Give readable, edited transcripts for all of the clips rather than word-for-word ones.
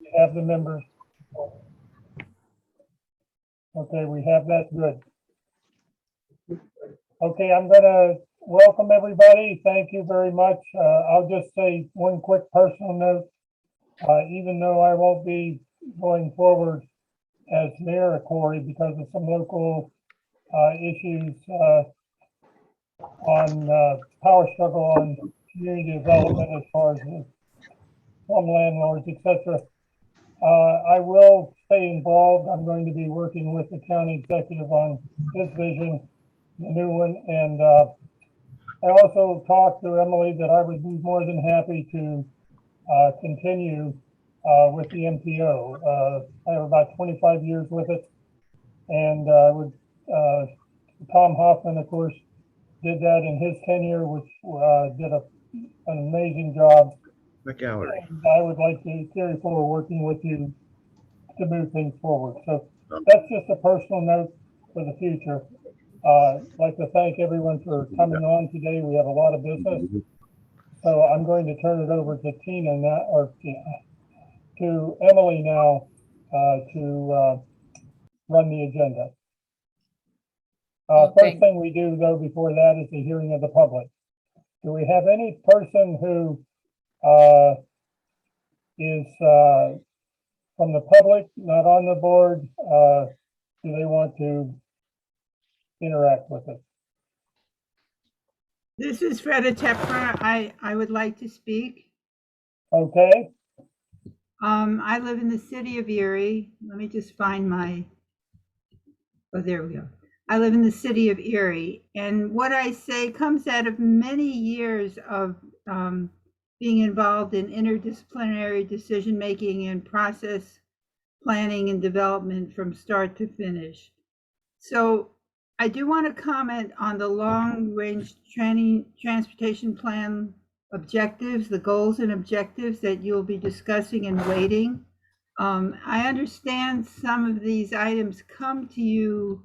You have the members. Okay, we have that. Good. Okay, I'm gonna welcome everybody. Thank you very much. I'll just say one quick personal note. Even though I won't be going forward as mayor of Corey because of some local issues on power struggle on community development as far as some landlords, etc. I will stay involved. I'm going to be working with the county executive on his vision, the new one, and I also talked to Emily that I would be more than happy to continue with the MPO. I have about 25 years with it, and Tom Hoffman, of course, did that in his tenure, which did an amazing job. McGallery. And I would like to carry forward working with you to move things forward. So that's just a personal note for the future. I'd like to thank everyone for coming on today. We have a lot of business. So I'm going to turn it over to Tina now, or to Emily now, to run the agenda. Okay. First thing we do though before that is the hearing of the public. Do we have any person who is from the public, not on the board? Do they want to interact with us? This is Freda Tepfer. I would like to speak. Okay, I live in the city of Erie. Let me just find oh, there we go. I live in the city of Erie, and what I say comes out of many years of being involved in interdisciplinary decision-making and process planning and development from start to finish. So I do want to comment on the long-range transportation plan objectives, the goals and objectives that you'll be discussing and weighting. I understand some of these items come to you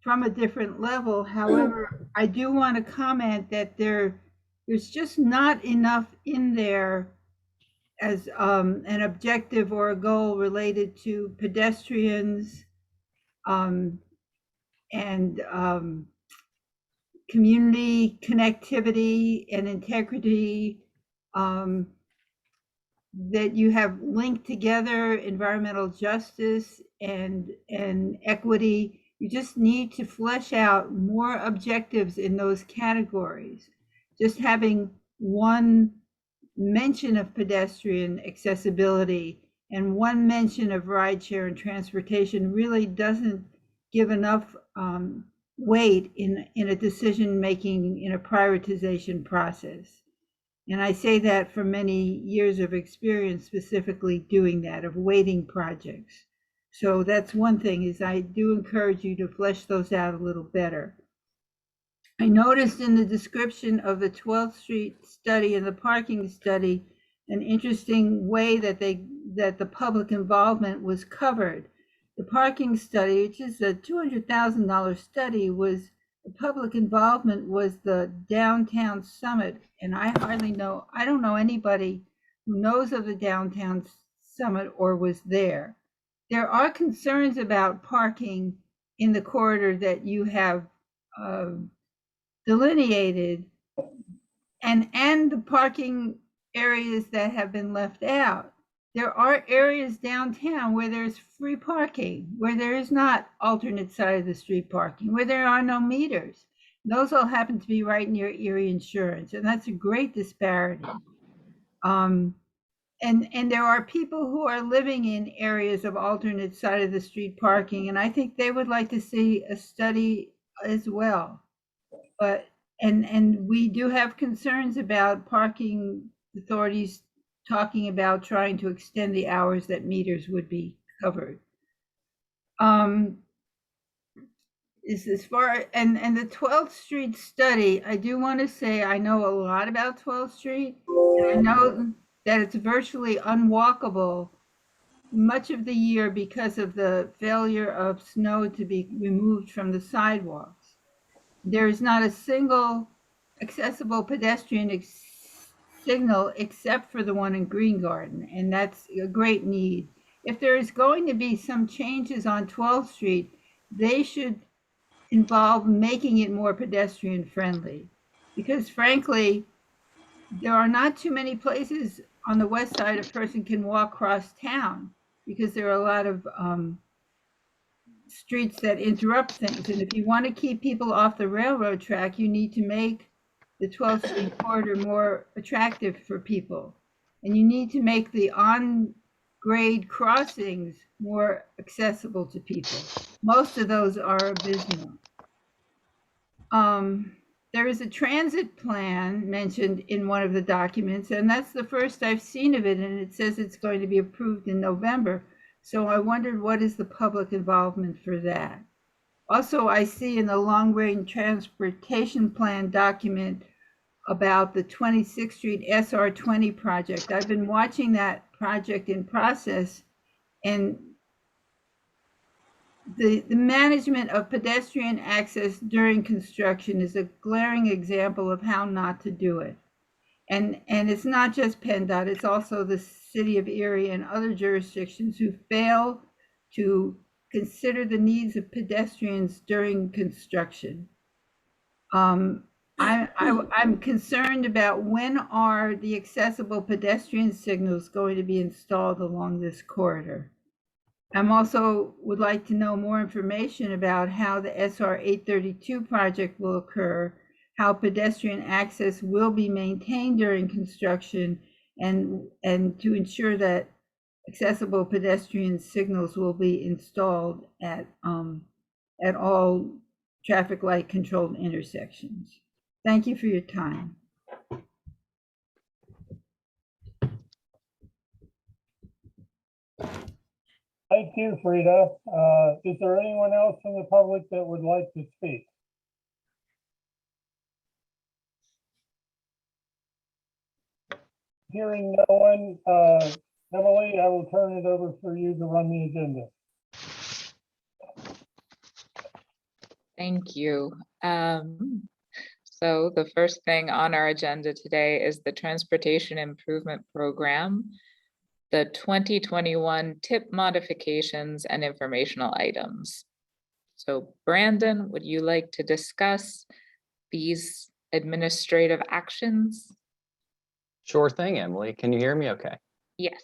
from a different level. However, I do want to comment that there's just not enough in there as an objective or a goal related to pedestrians and community connectivity and integrity, that you have linked together environmental justice and equity. You just need to flesh out more objectives in those categories. Just having one mention of pedestrian accessibility and one mention of rideshare and transportation really doesn't give enough weight in a decision making, in a prioritization process. And I say that for many years of experience specifically doing that, of weighting projects. So that's one thing, is I do encourage you to flesh those out a little better. I noticed in the description of the 12th Street study and the parking study an interesting way that the public involvement was covered. The parking study, which is a $200,000 study, was the public involvement was the downtown summit. And I don't know anybody who knows of the downtown summit or was there. There are concerns about parking in the corridor that you have delineated, and the parking areas that have been left out. There are areas downtown where there's free parking, where there is not alternate side of the street parking, where there are no meters. Those all happen to be right near Erie Insurance, and that's a great disparity. And there are people who are living in areas of alternate side of the street parking, and I think they would like to see a study as well. But and we do have concerns about parking authorities talking about trying to extend the hours that meters would be covered. Is as far and the 12th Street study, I do want to say I know a lot about 12th Street, and I know that it's virtually unwalkable much of the year because of the failure of snow to be removed from the sidewalks. There is not a single accessible pedestrian signal except for the one in Green Garden, and that's a great need. If there is going to be some changes on 12th Street, they should involve making it more pedestrian friendly. Because frankly, there are not too many places on the west side a person can walk across town because there are a lot of streets that interrupt things. And if you want to keep people off the railroad track, you need to make the 12th Street corridor more attractive for people. And you need to make the on grade crossings more accessible to people. Most of those are abysmal. There is a transit plan mentioned in one of the documents, and that's the first I've seen of it, and it says it's going to be approved in November. So I wondered, what is the public involvement for that? Also, I see in the long-range transportation plan document about the 26th Street SR20 project. I've been watching that project in process, and the management of pedestrian access during construction is a glaring example of how not to do it. And it's not just PennDOT, it's also the city of Erie and other jurisdictions who fail to consider the needs of pedestrians during construction. I'm concerned about when are the accessible pedestrian signals going to be installed along this corridor. I'm also would like to know more information about how the SR 832 project will occur, how pedestrian access will be maintained during construction, and to ensure that accessible pedestrian signals will be installed at all traffic light controlled intersections. Thank you for your time. Thank you, Frida. Is there anyone else in the public that would like to speak? Hearing no one, Emily, I will turn it over for you to run the agenda. Thank you. So the first thing on our agenda today is the Transportation Improvement Program, the 2021 tip modifications and informational items. So Brandon, would you like to discuss these administrative actions? Sure thing, Emily. Can you hear me okay? Yes.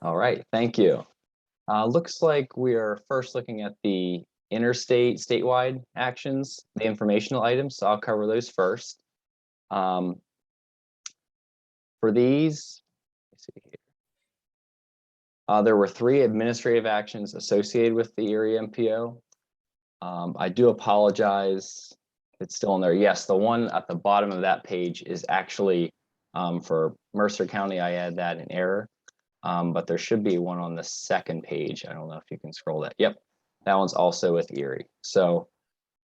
All right, thank you. Looks like we are first looking at the statewide actions, the informational items. So I'll cover those first. For these, let's see here. There were 3 administrative actions associated with the Erie MPO. I do apologize. It's still in there. Yes, the one at the bottom of that page is actually for Mercer County. I had that in error, but there should be one on the second page. I don't know if you can scroll that. Yep, that one's also with Erie. So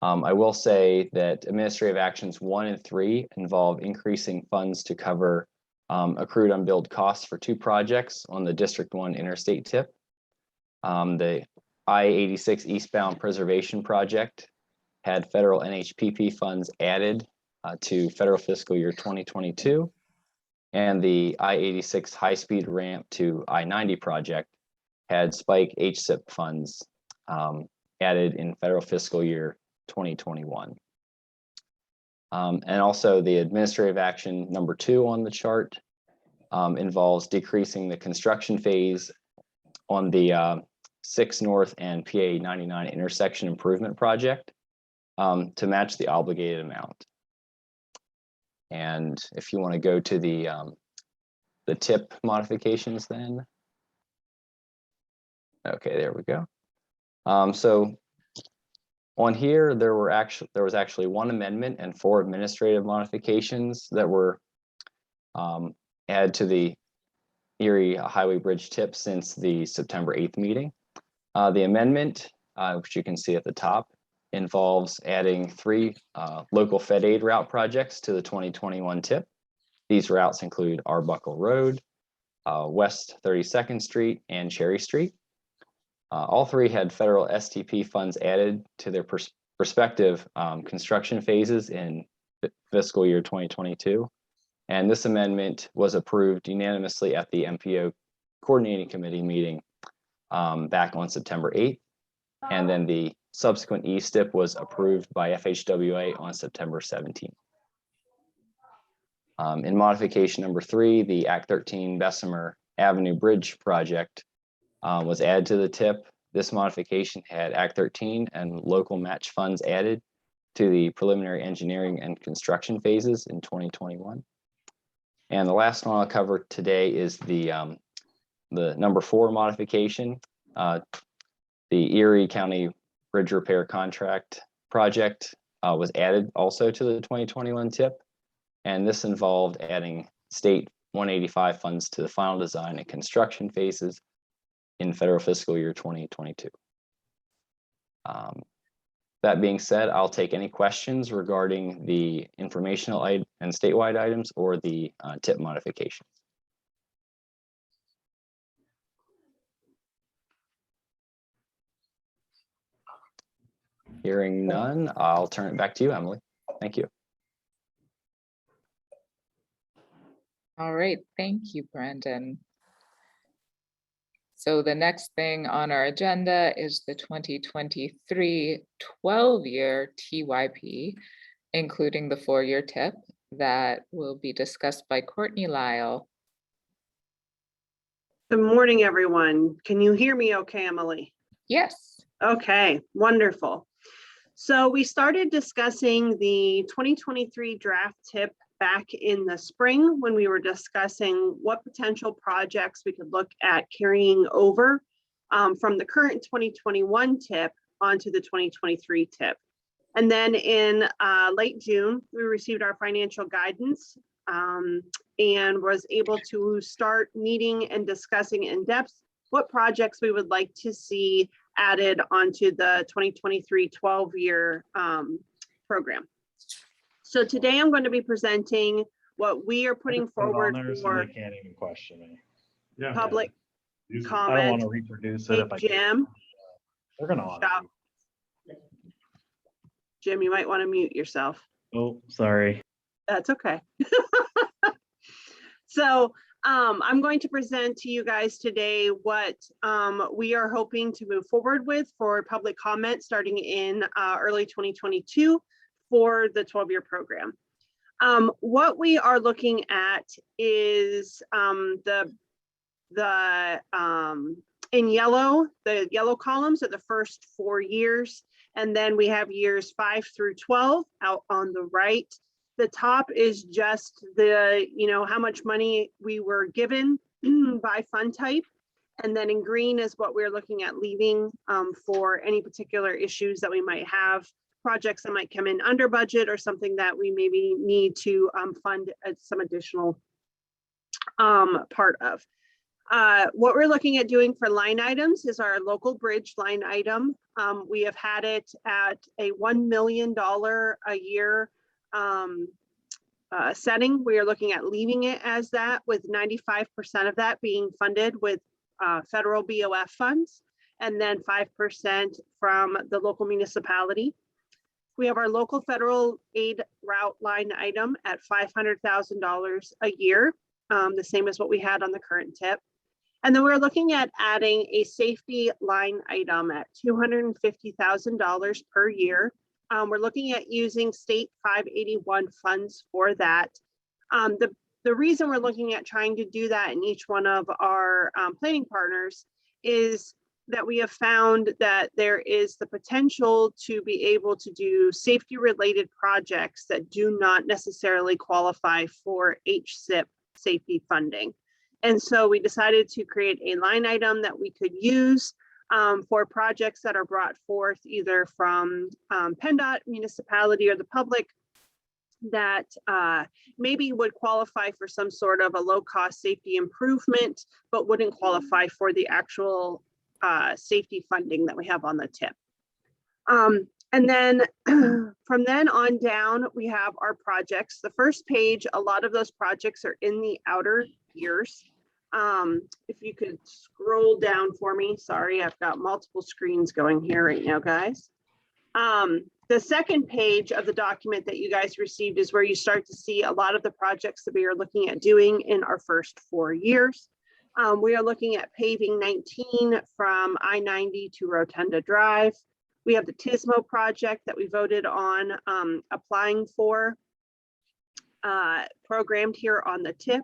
I will say that administrative actions 1 and 3 involve increasing funds to cover accrued unbilled costs for 2 projects on the District 1 interstate tip. The I-86 eastbound preservation project had federal NHPP funds added to federal fiscal year 2022. And the I-86 high-speed ramp to I-90 project had spike HSIP funds added in federal fiscal year 2021. And also the administrative action number 2 on the chart involves decreasing the construction phase on the 6 North and PA 99 intersection improvement project to match the obligated amount. And if you want to go to the tip modifications then. Okay, there we go. So on here, there was actually 1 amendment and 4 administrative modifications that were added to the Erie Highway Bridge tip since the September 8th meeting. The amendment, which you can see at the top, involves adding 3 local Fed aid route projects to the 2021 tip. These routes include Arbuckle Road, West 32nd Street, and Cherry Street. All 3 had federal STP funds added to their respective construction phases in fiscal year 2022. And this amendment was approved unanimously at the MPO Coordinating Committee meeting back on September 8th. And then the subsequent E-STIP was approved by FHWA on September 17th. In modification number 3, the Act 13 Bessemer Avenue Bridge project was added to the TIP. This modification had Act 13 and local match funds added to the preliminary engineering and construction phases in 2021. And the last one I'll cover today is the number 4 modification. The Erie County Bridge Repair Contract project was added also to the 2021 TIP. And this involved adding state 185 funds to the final design and construction phases in federal fiscal year 2022. That being said, I'll take any questions regarding the informational and statewide items or the TIP modifications. Hearing none, I'll turn it back to you, Emily. Thank you. All right, thank you, Brandon. So the next thing on our agenda is the 2023 12-year TYP, including the 4-year TIP that will be discussed by Courtney Lyle. Good morning, everyone. Can you hear me okay, Emily? Yes. Okay, wonderful. So we started discussing the 2023 draft TIP back in the spring when we were discussing what potential projects we could look at carrying over from the current 2021 TIP onto the 2023 TIP. And then in late June, we received our financial guidance and was able to start meeting and discussing in depth what projects we would like to see added onto the 2023 12-year program. So today I'm going to be presenting what we are putting forward for they can't even question me. public I don't want comment. to reproduce it Hey, if I Jim, They're gonna honor stop. Jim, you might want to mute yourself. me. Oh, sorry. That's okay. So I'm going to present to you guys today what we are hoping to move forward with for public comment starting in early 2022 for the 12-year program. What we are looking at is in yellow, the yellow columns are the first 4 years, and then we have years 5 through 12 out on the right. The top is just the, how much money we were given by fund type. And then in green is what we're looking at leaving for any particular issues that we might have, projects that might come in under budget or something that we maybe need to fund some additional part of. What we're looking at doing for line items is our local bridge line item. We have had it at a $1 million a year setting. We are looking at leaving it as that, with 95% of that being funded with federal BOF funds, and then 5% from the local municipality. We have our local federal aid route line item at $500,000 a year, the same as what we had on the current TIP. And then we're looking at adding a safety line item at $250,000 per year. We're looking at using state 581 funds for that. The reason we're looking at trying to do that in each one of our planning partners is that we have found that there is the potential to be able to do safety related projects that do not necessarily qualify for HSIP safety funding. And so we decided to create a line item that we could use for projects that are brought forth either from PennDOT, municipality, or the public that maybe would qualify for some sort of a low-cost safety improvement, but wouldn't qualify for the actual safety funding that we have on the TIP. And then from then on down, we have our projects. The first page, a lot of those projects are in the outer years. If you could scroll down for me, sorry, I've got multiple screens going here right now, guys. The second page of the document that you guys received is where you start to see a lot of the projects that we are looking at doing in our first 4 years. We are looking at paving 19 from I-90 to Rotunda Drive. We have the Tismo project that we voted on applying for, programmed here on the tip.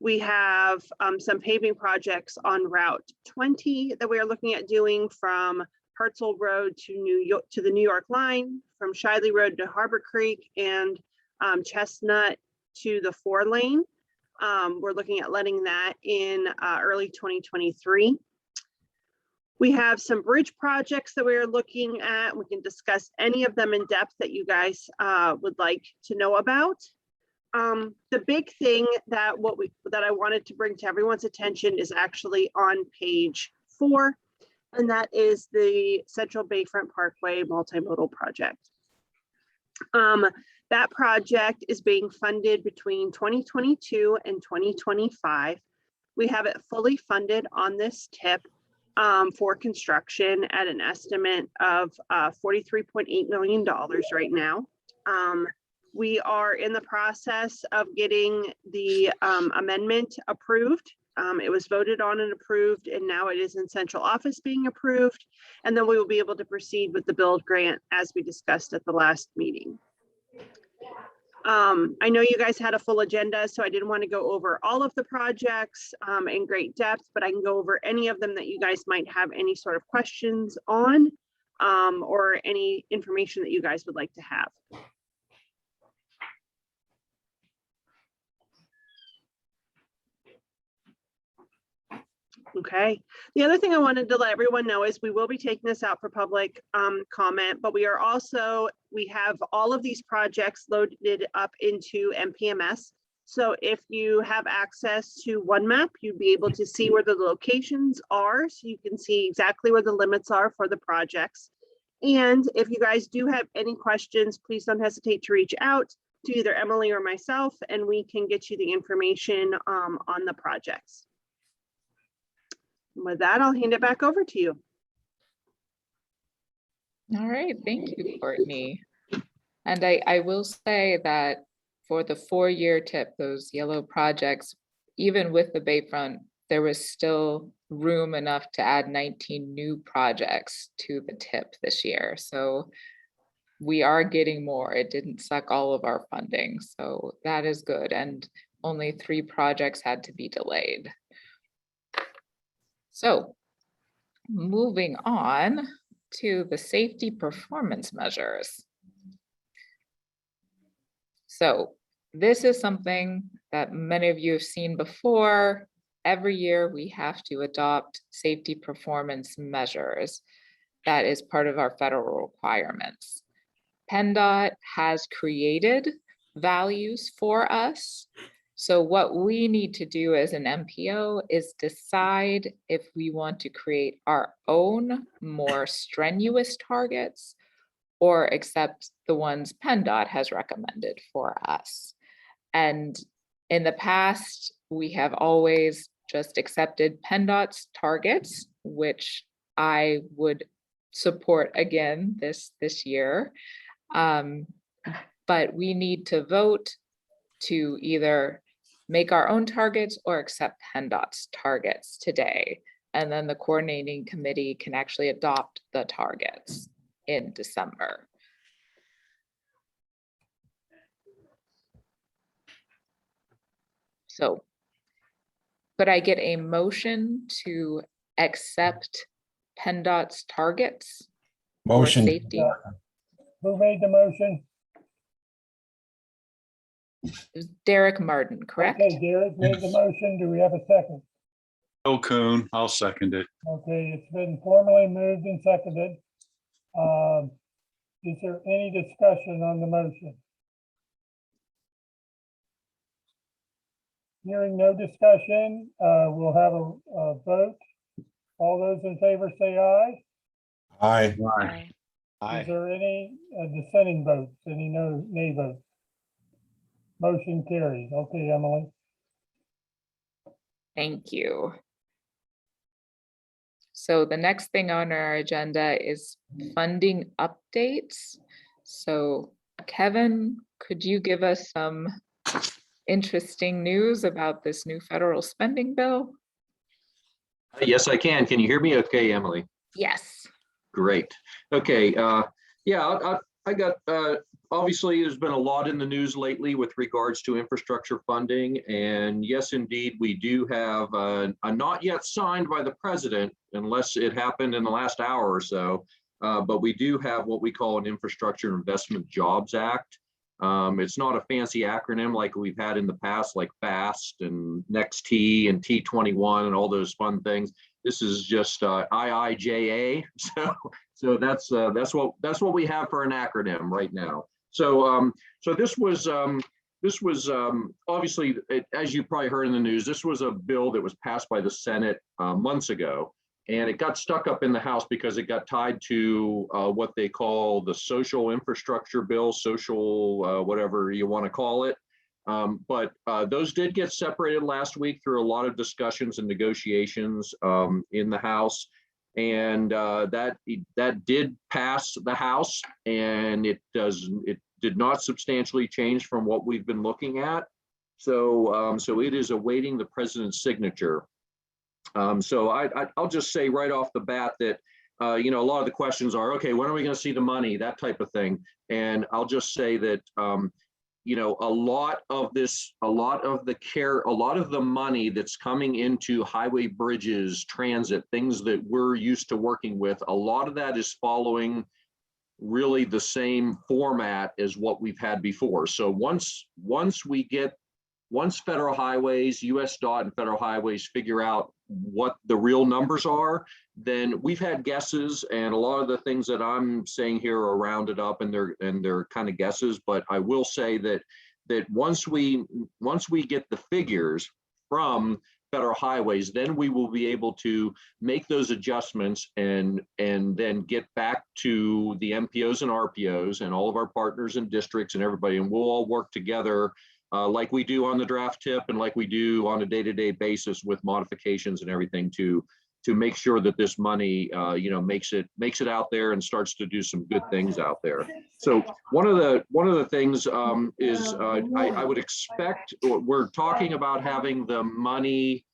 We have some paving projects on Route 20 that we are looking at doing from Hartzell Road to the New York line, from Shiley Road to Harbor Creek, and Chestnut to the 4-lane. We're looking at letting that in early 2023. We have some bridge projects that we are looking at. We can discuss any of them in depth that you guys would like to know about. The big thing that I wanted to bring to everyone's attention is actually on page 4, and that is the Central Bayfront Parkway multimodal project. That project is being funded between 2022 and 2025. We have it fully funded on this tip for construction at an estimate of $43.8 million right now. We are in the process of getting the amendment approved. It was voted on and approved, and now it is in central office being approved. And then we will be able to proceed with the build grant as we discussed at the last meeting. I know you guys had a full agenda, so I didn't want to go over all of the projects in great depth, but I can go over any of them that you guys might have any sort of questions on, or any information that you guys would like to have. Okay. The other thing I wanted to let everyone know is we will be taking this out for public comment, but we have all of these projects loaded up into MPMS. So if you have access to OneMap, you'd be able to see where the locations are, so you can see exactly where the limits are for the projects. And if you guys do have any questions, please don't hesitate to reach out to either Emily or myself, and we can get you the information on the projects. With that, I'll hand it back over to you. All right, thank you, Courtney. And I will say that for the 4-year tip, those yellow projects, even with the Bayfront, there was still room enough to add 19 new projects to the tip this year. So we are getting more. It didn't suck all of our funding, so that is good. And only 3 projects had to be delayed. So moving on to the safety performance measures. So this is something that many of you have seen before. Every year we have to adopt safety performance measures. That is part of our federal requirements. PennDOT has created values for us. So what we need to do as an MPO is decide if we want to create our own more strenuous targets or accept the ones PennDOT has recommended for us. And in the past, we have always just accepted PennDOT's targets, which I would support again this year. But we need to vote to either make our own targets or accept PennDOT's targets today. And then the coordinating committee can actually adopt the targets in December. So could I get a motion to accept PennDOT's targets? for Motion. Safety? Who made the motion? It was Derek Martin, correct? Okay, Derek made the motion. Do we have a second? Bill Coon, I'll second it. Okay, it's been formally moved and seconded. Is there any discussion on the motion? Hearing no discussion, we'll have a vote. All those in favor say aye. Aye. Aye. Is there any dissenting votes, any nay votes? Motion carries. Okay, Emily. Thank you. So the next thing on our agenda is funding updates. So Kevin, could you give us some interesting news about this new federal spending bill? Yes, I can. Can you hear me okay, Emily? Yes. Great. Okay. Yeah, I got, obviously, there's been a lot in the news lately with regards to infrastructure funding. And yes, indeed, we do have a not yet signed by the president, unless it happened in the last hour or so. But we do have what we call an Infrastructure Investment Jobs Act. It's not a fancy acronym like we've had in the past, like FAST and NextT and T21 and all those fun things. This is just IIJA. So that's what we have for an acronym right now. So this was obviously, as you probably heard in the news, this was a bill that was passed by the Senate months ago. And it got stuck up in the House because it got tied to what they call the social infrastructure bill, social whatever you want to call it. But those did get separated last week through a lot of discussions and negotiations in the House. And that did pass the House, and it did not substantially change from what we've been looking at. So it is awaiting the president's signature. So I'll just say right off the bat that, a lot of the questions are, okay, when are we going to see the money, that type of thing. And I'll just say that, a lot of the money that's coming into highway, bridges, transit, things that we're used to working with, a lot of that is following really the same format as what we've had before. So once federal highways, USDOT and federal highways figure out what the real numbers are, then we've had guesses, and a lot of the things that I'm saying here are rounded up and they're kind of guesses. But I will say that once we get the figures from federal highways, then we will be able to make those adjustments and then get back to the MPOs and RPOs and all of our partners and districts and everybody, and we'll all work together like we do on the draft tip and like we do on a day-to-day basis with modifications and everything to make sure that this money, makes it out there and starts to do some good things out there. So one of the things is I would expect, we're talking about having the money.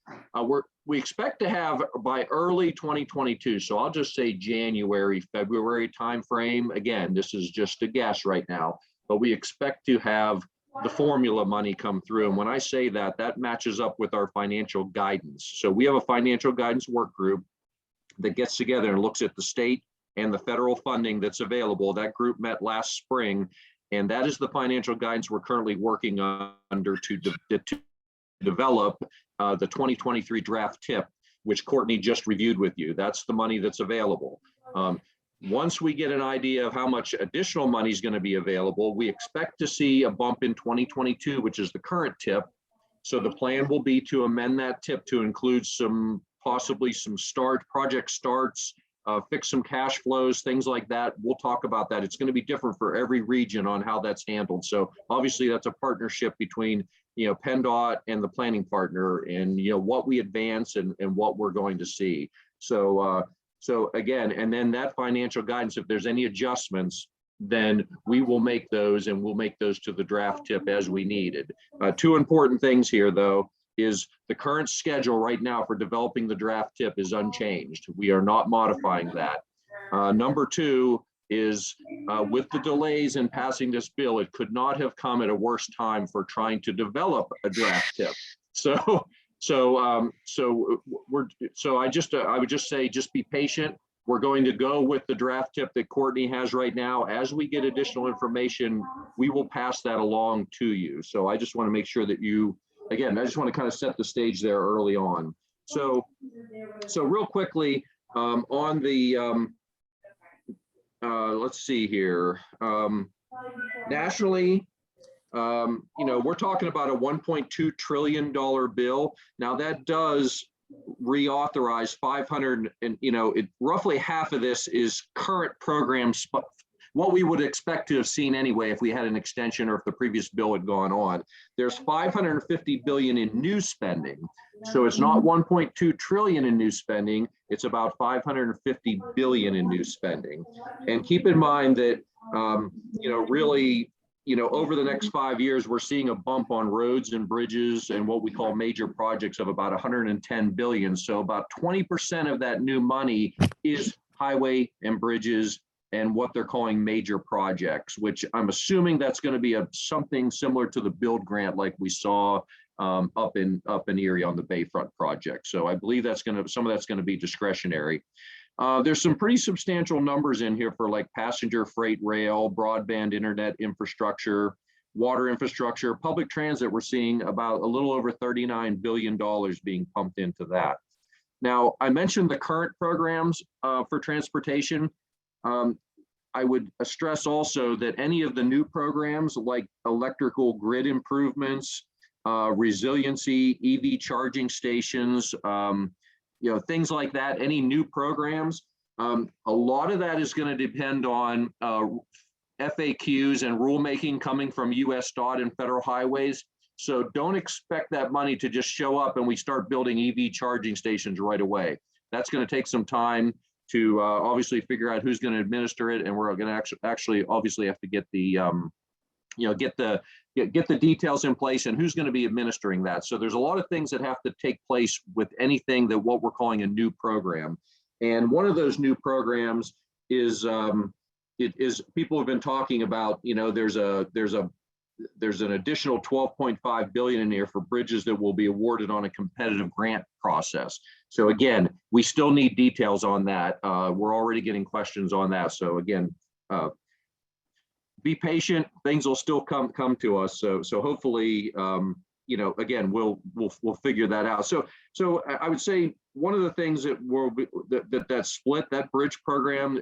We expect to have by early 2022. So I'll just say January, February timeframe. Again, this is just a guess right now, but we expect to have the formula money come through. And when I say that, that matches up with our financial guidance. So we have a financial guidance work group that gets together and looks at the state and the federal funding that's available. That group met last spring, and that is the financial guidance we're currently working under to develop the 2023 draft tip, which Courtney just reviewed with you. That's the money that's available. Once we get an idea of how much additional money is going to be available, we expect to see a bump in 2022, which is the current tip. So the plan will be to amend that tip to include possibly some project starts, fix some cash flows, things like that. We'll talk about that. It's going to be different for every region on how that's handled. So obviously that's a partnership between PennDOT and the planning partner, and what we advance and what we're going to see. So again, and then that financial guidance, if there's any adjustments, then we will make those, and we'll make those to the draft tip as we needed. Two important things here, though, is the current schedule right now for developing the draft tip is unchanged. We are not modifying that. Number two is with the delays in passing this bill, it could not have come at a worse time for trying to develop a draft tip. I would just say, just be patient. We're going to go with the draft tip that Courtney has right now. As we get additional information, we will pass that along to you. So I just want to make sure that I just want to kind of set the stage there early on. So real quickly on the, let's see here, nationally, we're talking about a $1.2 trillion bill. Now that does reauthorize 500, and roughly half of this is current program what we would expect to have seen anyway if we had an extension or if the previous bill had gone on. There's 550 billion in new spending. So it's not 1.2 trillion in new spending, it's about 550 billion in new spending. And keep in mind that, really, over the next 5 years, we're seeing a bump on roads and bridges and what we call major projects of about 110 billion. So about 20% of that new money is highway and bridges and what they're calling major projects, which I'm assuming that's going to be something similar to the build grant like we saw up in Erie on the Bayfront project. So I believe some of that's going to be discretionary. There's some pretty substantial numbers in here for like passenger freight rail, broadband internet infrastructure, water infrastructure, public transit. We're seeing about a little over $39 billion being pumped into that. Now, I mentioned the current programs for transportation. I would stress also that any of the new programs like electrical grid improvements, resiliency, EV charging stations, things like that, any new programs, a lot of that is going to depend on FAQs and rulemaking coming from US DOT and federal highways. So don't expect that money to just show up and we start building EV charging stations right away. That's going to take some time to obviously figure out who's going to administer it, and we're going to actually obviously have to get the get the details in place and who's going to be administering that. So there's a lot of things that have to take place with anything that what we're calling a new program. And one of those new programs is people have been talking about, there's an additional 12.5 billion in here for bridges that will be awarded on a competitive grant process. So again, we still need details on that. We're already getting questions on that. So again, be patient. Things will still come to us. So hopefully, again, we'll figure that out. So I would say one of the things that will be that split, that bridge program,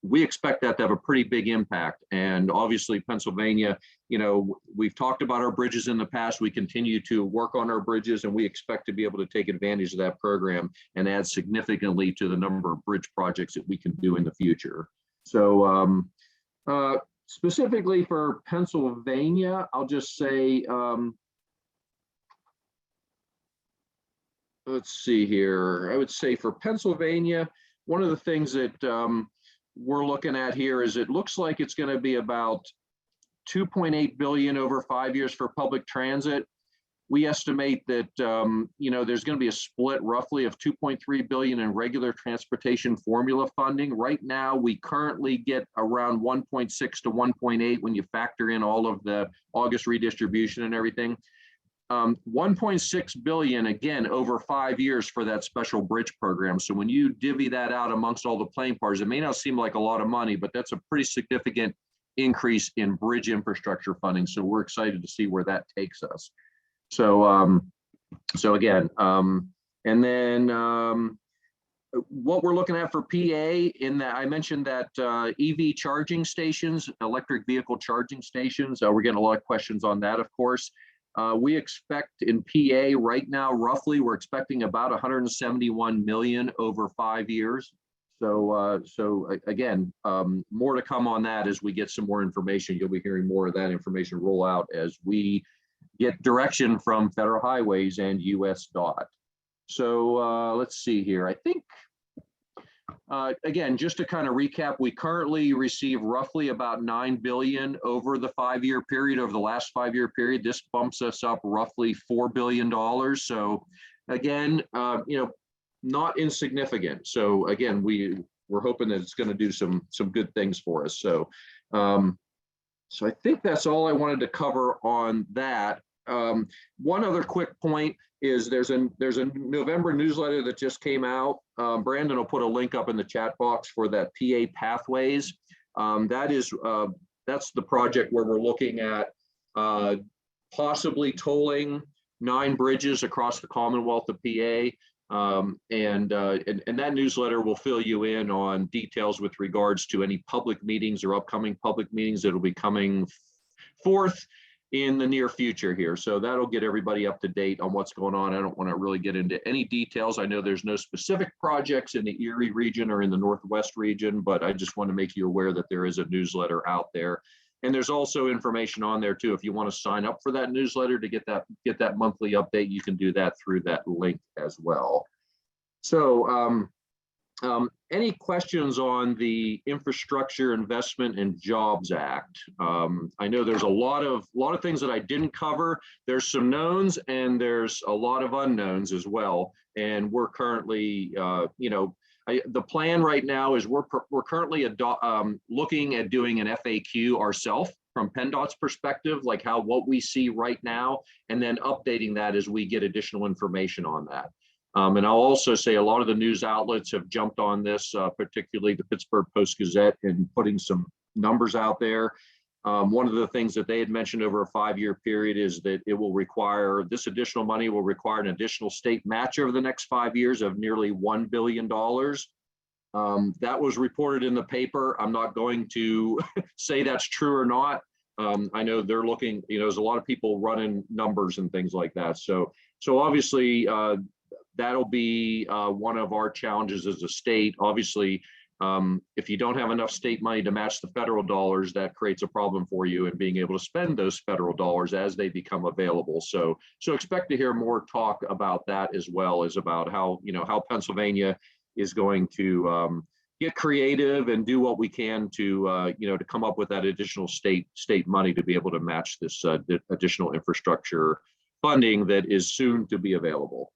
we expect that to have a pretty big impact. And obviously Pennsylvania, we've talked about our bridges in the past. We continue to work on our bridges, and we expect to be able to take advantage of that program and add significantly to the number of bridge projects that we can do in the future. So specifically for Pennsylvania, I'll just say, let's see here. I would say for Pennsylvania, one of the things that we're looking at here is it looks like it's going to be about 2.8 billion over 5 years for public transit. We estimate that there's going to be a split roughly of 2.3 billion in regular transportation formula funding. Right now, we currently get around 1.6 to 1.8 when you factor in all of the August redistribution and everything. 1.6 billion again over 5 years for that special bridge program. So when you divvy that out amongst all the playing parties, it may not seem like a lot of money, but that's a pretty significant increase in bridge infrastructure funding. So we're excited to see where that takes us. So again, and then what we're looking at for PA in that, I mentioned that EV charging stations, electric vehicle charging stations, we're getting a lot of questions on that, of course. We expect in PA right now, roughly, we're expecting about 171 million over 5 years. So again, more to come on that as we get some more information. You'll be hearing more of that information roll out as we get direction from federal highways and US DOT. So let's see here. I think, again, just to kind of recap, we currently receive roughly about 9 billion over the 5 year period, over the last 5 year period. This bumps us up roughly $4 billion. So again, not insignificant. So again, we're hoping that it's going to do some good things for us. So so I think that's all I wanted to cover on that. One other quick point is there's a November newsletter that just came out. Brandon will put a link up in the chat box for that PA Pathways. That's the project where we're looking at possibly tolling 9 bridges across the Commonwealth of PA. And that newsletter will fill you in on details with regards to any public meetings or upcoming public meetings that will be coming forth in the near future here. So that'll get everybody up to date on what's going on. I don't want to really get into any details. I know there's no specific projects in the Erie region or in the Northwest region, but I just want to make you aware that there is a newsletter out there. And there's also information on there too. If you want to sign up for that newsletter to get that monthly update, you can do that through that link as well. So any questions on the Infrastructure Investment and Jobs Act? I know there's a lot of things that I didn't cover. There's some knowns and there's a lot of unknowns as well. And we're currently, the plan right now is we're currently looking at doing an FAQ ourselves from PennDOT's perspective, like what we see right now, and then updating that as we get additional information on that. And I'll also say a lot of the news outlets have jumped on this, particularly the Pittsburgh Post-Gazette, and putting some numbers out there. One of the things that they had mentioned over a 5-year period is that this additional money will require an additional state match over the next 5 years of nearly $1 billion. That was reported in the paper. I'm not going to say that's true or not. I know they're looking, there's a lot of people running numbers and things like that. So obviously, that'll be one of our challenges as a state. Obviously, if you don't have enough state money to match the federal dollars, that creates a problem for you in being able to spend those federal dollars as they become available. So expect to hear more talk about that, as well as about how Pennsylvania is going to get creative and do what we can to to come up with that additional state money to be able to match this additional infrastructure funding that is soon to be available.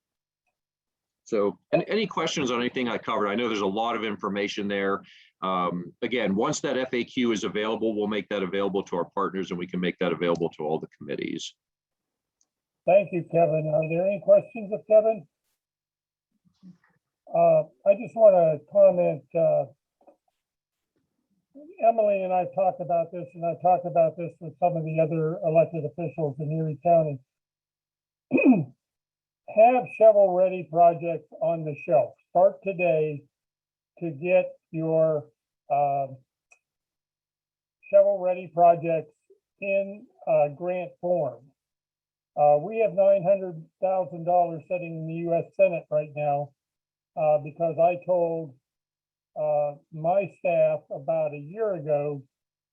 So, any questions on anything I covered? I know there's a lot of information there. Again, once that FAQ is available, we'll make that available to our partners, and we can make that available to all the committees. Thank you, Kevin. Are there any questions of Kevin? I just want to comment, Emily and I talked about this, and I talked about this with some of the other elected officials in Erie County. Have shovel-ready projects on the shelf. Start today to get your shovel-ready projects in grant form. We have $900,000 sitting in the U.S. Senate right now because I told my staff about a year ago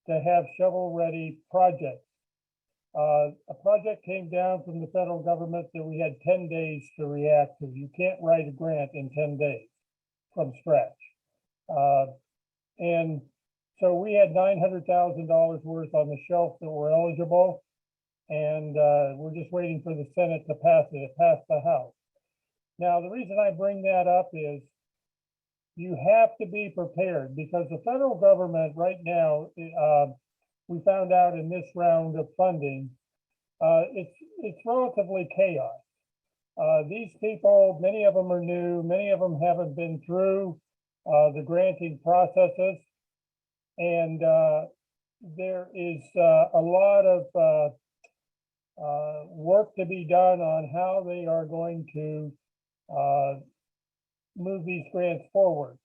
to have shovel-ready projects. A project came down from the federal government that we had 10 days to react to. You can't write a grant in 10 days from scratch. And so we had $900,000 worth on the shelf that were eligible. And we're just waiting for the Senate to pass it. It passed the House. Now, the reason I bring that up is you have to be prepared, because the federal government right now, we found out in this round of funding, it's relatively chaos. These people, many of them are new, many of them haven't been through the granting processes, and there is a lot of work to be done on how they are going to move these grants forward.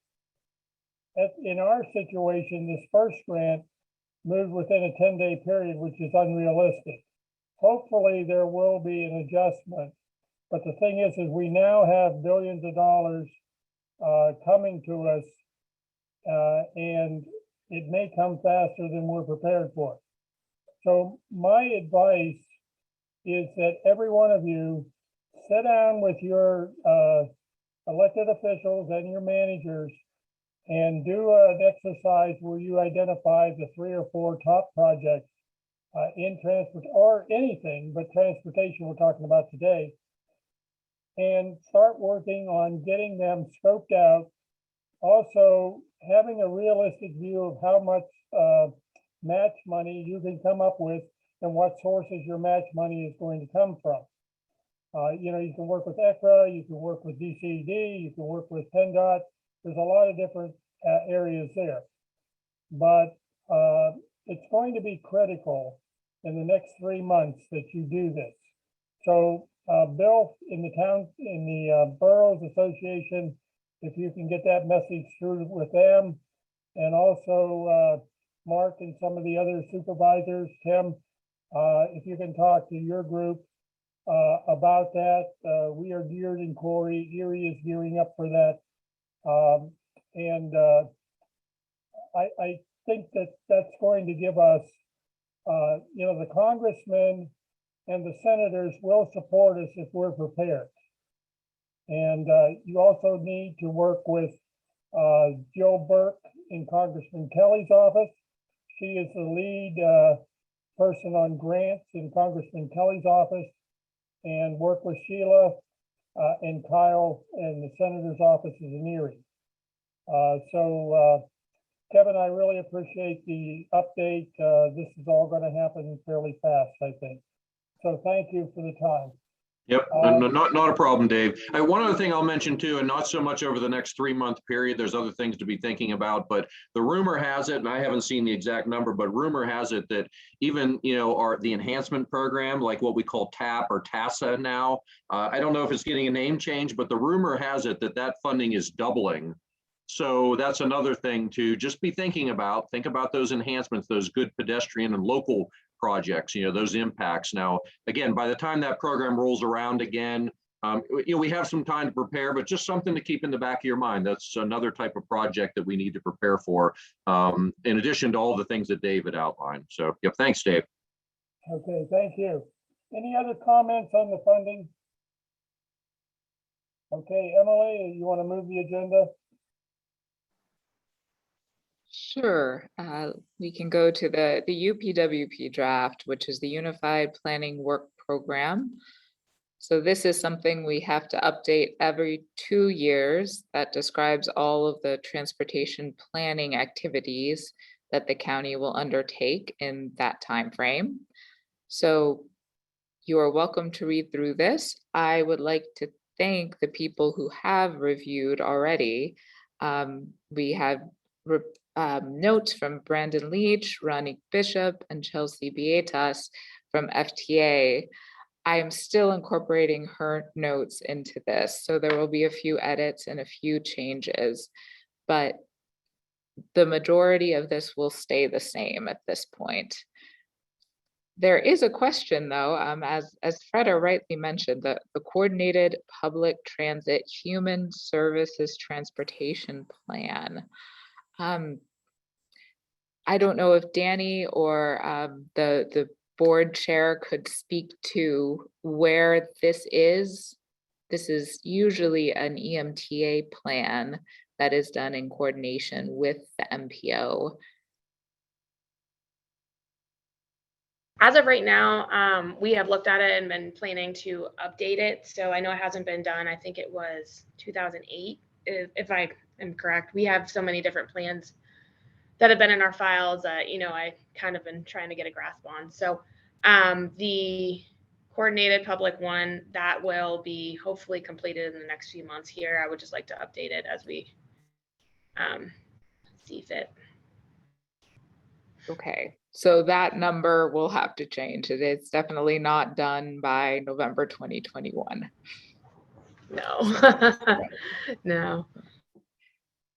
In our situation, this first grant moved within a 10-day period, which is unrealistic. Hopefully there will be an adjustment, but the thing is we now have billions of dollars coming to us, and it may come faster than we're prepared for. So my advice is that every one of you sit down with your elected officials and your managers and do an exercise where you identify the 3 or 4 top projects in transport or anything, but transportation we're talking about today, and start working on getting them scoped out. Also, having a realistic view of how much match money you can come up with and what sources your match money is going to come from. You can work with ECRA, you can work with DCD, you can work with PennDOT. There's a lot of different areas there, but it's going to be critical in the next 3 months that you do this. So Bill, in the Boroughs Association, if you can get that message through with them, and also Mark and some of the other supervisors, Tim, If you can talk to your group about that, we are geared in Corey. Erie is gearing up for that. And I think that that's going to give us, the congressmen and the senators will support us if we're prepared. And you also need to work with Jill Burke in Congressman Kelly's office. She is the lead person on grants in Congressman Kelly's office, and work with Sheila and Kyle in the senator's offices in Erie. Kevin, I really appreciate the update. This is all going to happen fairly fast, I think. So thank you for the time. Yep, not a problem, Dave. One other thing I'll mention too, and not so much over the next 3-month period, there's other things to be thinking about, but the rumor has it, and I haven't seen the exact number, but rumor has it that even, the enhancement program, like what we call TAP or TASA now, I don't know if it's getting a name change, but the rumor has it that that funding is doubling. So that's another thing to just be thinking about. Think about those enhancements, those good pedestrian and local projects, those impacts. Now, again, by the time that program rolls around again, we have some time to prepare, but just something to keep in the back of your mind. That's another type of project that we need to prepare for, in addition to all the things that David outlined. So, yep, thanks, Dave. Okay, thank you. Any other comments on the funding? Okay, Emily, you want to move the agenda? Sure. We can go to the UPWP draft, which is the Unified Planning Work Program. So this is something we have to update every 2 years. That describes all of the transportation planning activities that the county will undertake in that time frame. So you are welcome to read through this. I would like to thank the people who have reviewed already. We have notes from Brandon Leach, Ronnie Bishop, and Chelsea Bietas from FTA. I am still incorporating her notes into this, so there will be a few edits and a few changes, but the majority of this will stay the same at this point. There is a question though, as Freda rightly mentioned, the Coordinated Public Transit Human Services Transportation Plan. I don't know if Danny or the board chair could speak to where this is. This is usually an EMTA plan that is done in coordination with the MPO. As of right now, we have looked at it and been planning to update it. So I know it hasn't been done. I think it was 2008, if I am correct. We have so many different plans that have been in our files that, I kind of been trying to get a grasp on. So the coordinated public one, that will be hopefully completed in the next few months here. I would just like to update it as we see fit. Okay, so that number will have to change. It's definitely not done by November 2021. No, no.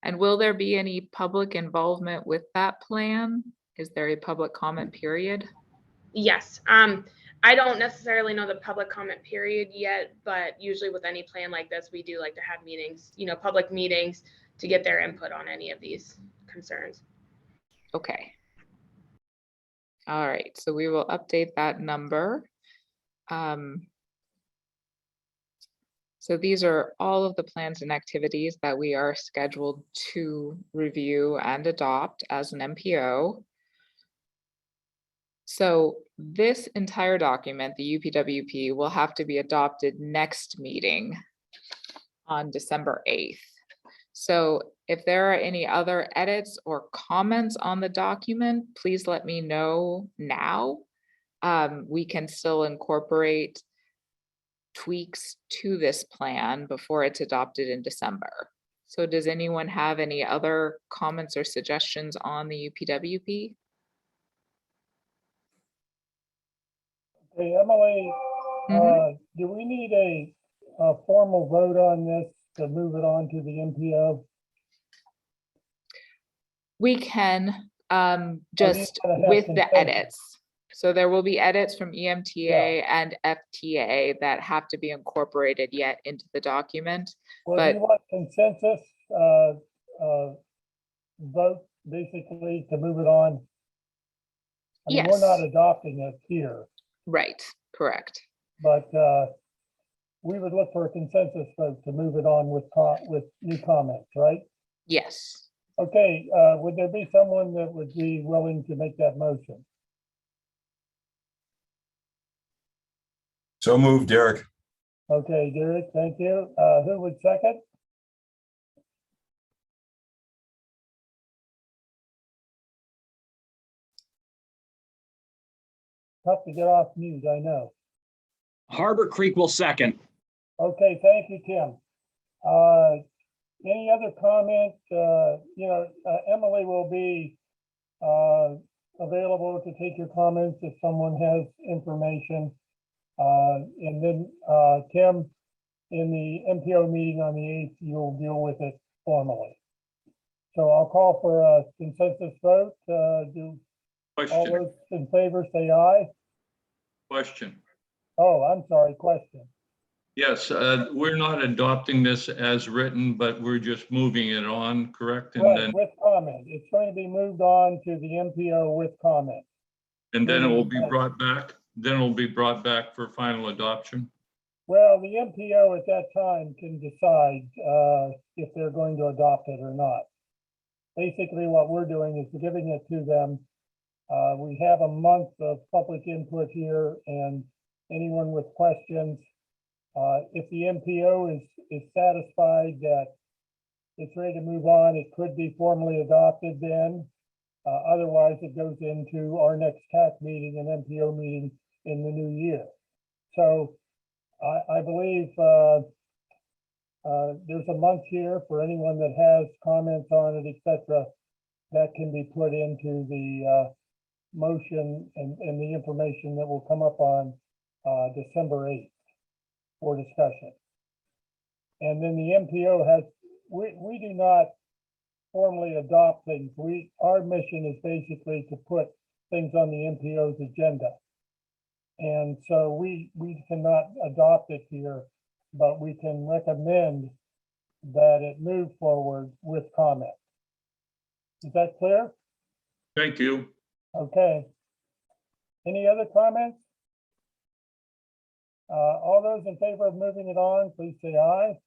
And will there be any public involvement with that plan? Is there a public comment period? Yes. I don't necessarily know the public comment period yet, but usually with any plan like this, we do like to have meetings, public meetings to get their input on any of these concerns. Okay. All right, so we will update that number. So these are all of the plans and activities that we are scheduled to review and adopt as an MPO. So this entire document, the UPWP, will have to be adopted next meeting on December 8th. So if there are any other edits or comments on the document, please let me know now. We can still incorporate tweaks to this plan before it's adopted in December. So does anyone have any other comments or suggestions on the UPWP? Okay, Emily, do we need a formal vote on this to move it on to the MPO? We can, just gonna have with the consensus. edits. So there will be edits from EMTA and FTA that have to be incorporated yet into the document. Well, But- do you want consensus, vote basically to move it on? I mean, we're not Yes. adopting it here, Right, correct. but, we would look for a consensus vote to move it on with new comments, right? Yes. Okay, would there be someone that would be willing to make that motion? So moved, Derek. Okay, Derek, thank you. Who would second? Tough to get off mute, I know. Harbor Creek will second. Okay, thank you, Tim. Any other comment? Emily will be available to take your comments if someone has information. And then Tim, in the MPO meeting on the 8th, you'll deal with it formally. So I'll call for a consensus vote. Do all Question, those in favor say aye? question. Oh, I'm sorry, question. Yes, we're not adopting this as written, but we're just moving it on, correct? And Right, then, with comment. It's going to be moved on to the MPO with comment. and then it will be brought back, for final adoption. Well, the MPO at that time can decide if they're going to adopt it or not. Basically, what we're doing is giving it to them. We have a month of public input here, and anyone with questions, if the MPO is satisfied that it's ready to move on, it could be formally adopted then. Otherwise, it goes into our next TAC meeting and MPO meeting in the new year. So I believe there's a month here for anyone that has comments on it, etc., that can be put into the motion and the information that will come up on December 8th for discussion. And then the MPO has, we do not formally adopt things. Our mission is basically to put things on the MPO's agenda. And so we cannot adopt it here, but we can recommend that it move forward with comment. Is that clear? Thank you. Okay. Any other comments? All those in favor of moving it on, please say aye.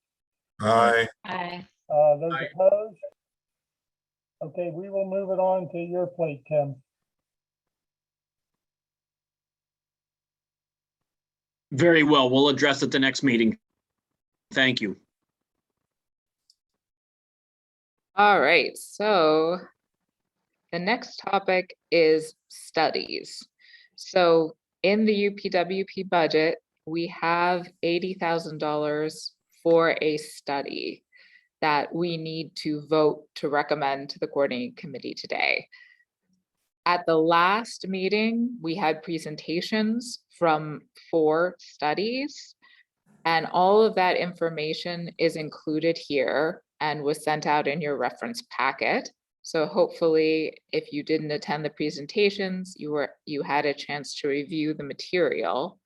Aye. Aye. Those Aye. opposed? Okay, we will move it on to your plate, Tim. Very well. We'll address it the next meeting. Thank you. All right, so the next topic is studies. So in the UPWP budget, we have $80,000 for a study that we need to vote to recommend to the coordinating committee today. At the last meeting, we had presentations from 4 studies, and all of that information is included here and was sent out in your reference packet. So hopefully, if you didn't attend the presentations, you had a chance to review the material.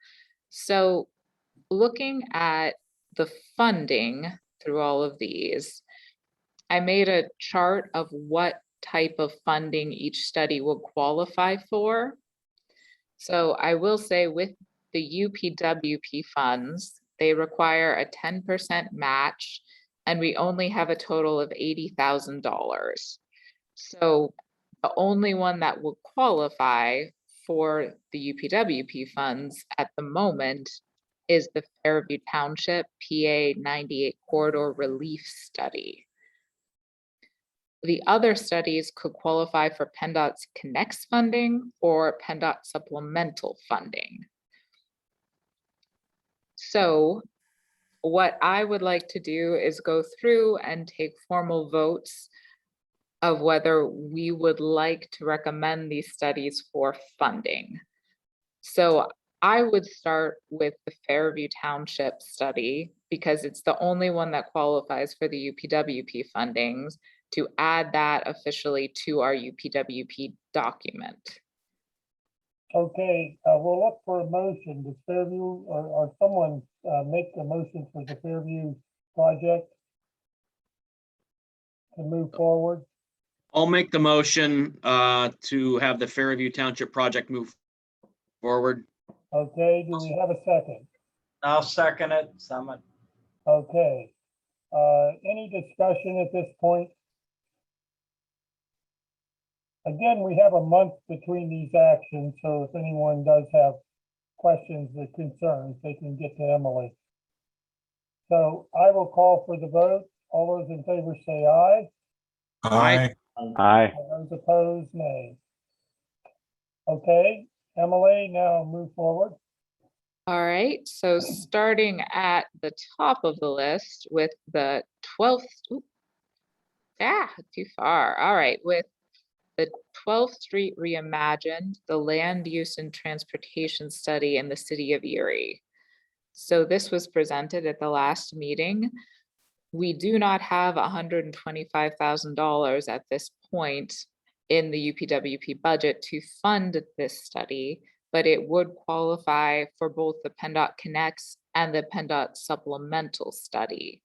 So looking at the funding through all of these, I made a chart of what type of funding each study will qualify for. So I will say with the UPWP funds, they require a 10% match, and we only have a total of $80,000. So the only one that will qualify for the UPWP funds at the moment is the Fairview Township PA 98 Corridor Relief Study. The other studies could qualify for PennDOT's Connects funding or PennDOT supplemental funding. So what I would like to do is go through and take formal votes of whether we would like to recommend these studies for funding. So I would start with the Fairview Township study because it's the only one that qualifies for the UPWP fundings, to add that officially to our UPWP document. Okay, we'll look for a motion. Does Fairview or someone make the motion for the Fairview project to move forward? I'll make the motion to have the Fairview Township project move forward. Okay, do we have a second? I'll second it, Summit. Okay, any discussion at this point? Again, we have a month between these actions, so if anyone does have questions or concerns, they can get to Emily. So I will call for the vote. All those in favor say aye. Aye. Aye. Those opposed, nay. Okay, Emily, now move forward. All right, so starting at the top of the list with the 12th, too far. All right, with the 12th Street Reimagined, the land use and transportation study in the city of Erie. So this was presented at the last meeting. We do not have $125,000 at this point in the UPWP budget to fund this study, but it would qualify for both the PennDOT Connects and the PennDOT supplemental study.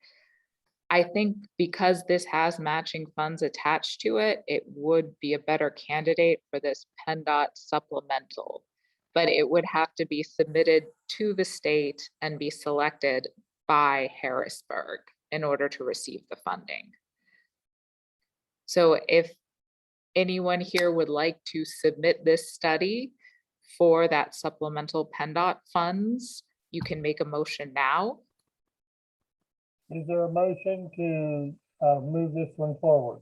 I think because this has matching funds attached to it, it would be a better candidate for this PennDOT supplemental, but it would have to be submitted to the state and be selected by Harrisburg in order to receive the funding. So if anyone here would like to submit this study for that supplemental PennDOT funds, you can make a motion now. Is there a motion to move this one forward?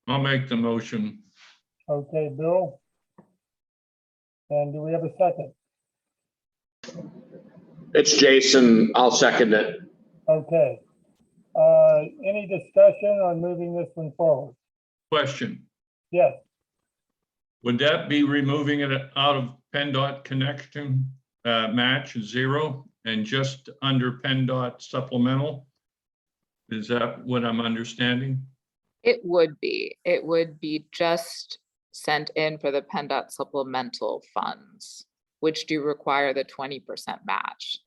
I'll make the motion. Okay, Bill? And do we have a second? It's Jason. I'll second it. Okay. Any discussion on moving this one forward? Question, Yes, would that be removing it out of PennDOT connection match 0 and just under PennDOT supplemental? Is that what I'm understanding? It would be just sent in for the PennDOT supplemental funds, which do require the 20% match.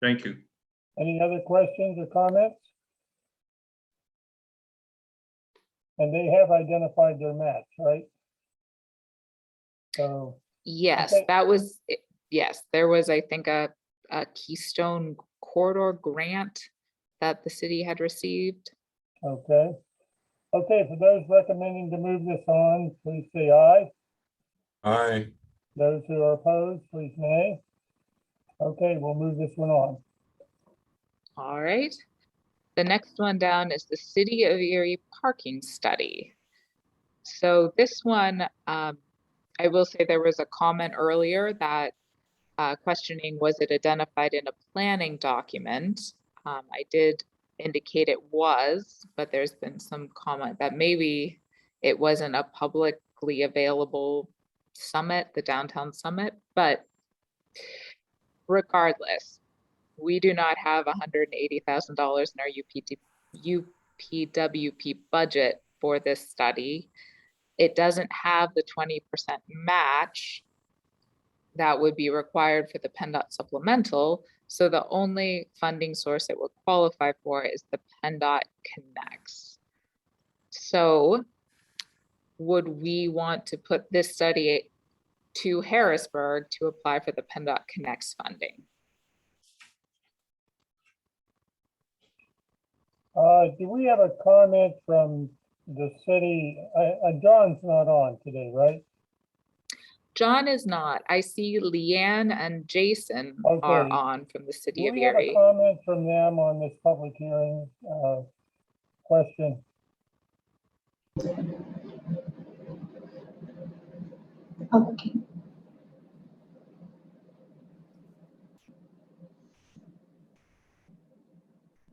Thank you. any other questions or comments? And they have identified their match, right? So, Yes, Okay. that was, yes, there was, I think, a Keystone Corridor grant that the city had received. okay. Okay, for those recommending to move this on, please say aye. Aye. Those who are opposed, please nay. Okay, we'll move this one on. All right. The next one down is the City of Erie parking study. So this one, I will say there was a comment earlier that questioning was it identified in a planning document. I did indicate it was, but there's been some comment that maybe it wasn't a publicly available summit, the downtown summit, but regardless, we do not have $180,000 in our UPWP budget for this study. It doesn't have the 20% match that would be required for the PennDOT supplemental. So the only funding source it would qualify for is the PennDOT Connects. So would we want to put this study to Harrisburg to apply for the PennDOT Connects funding? Do we have a comment from the city? John's not on today, right? John is not. I see Leanne and Jason are Okay. on from the Do city of we have a Erie. comment from them on this public hearing question?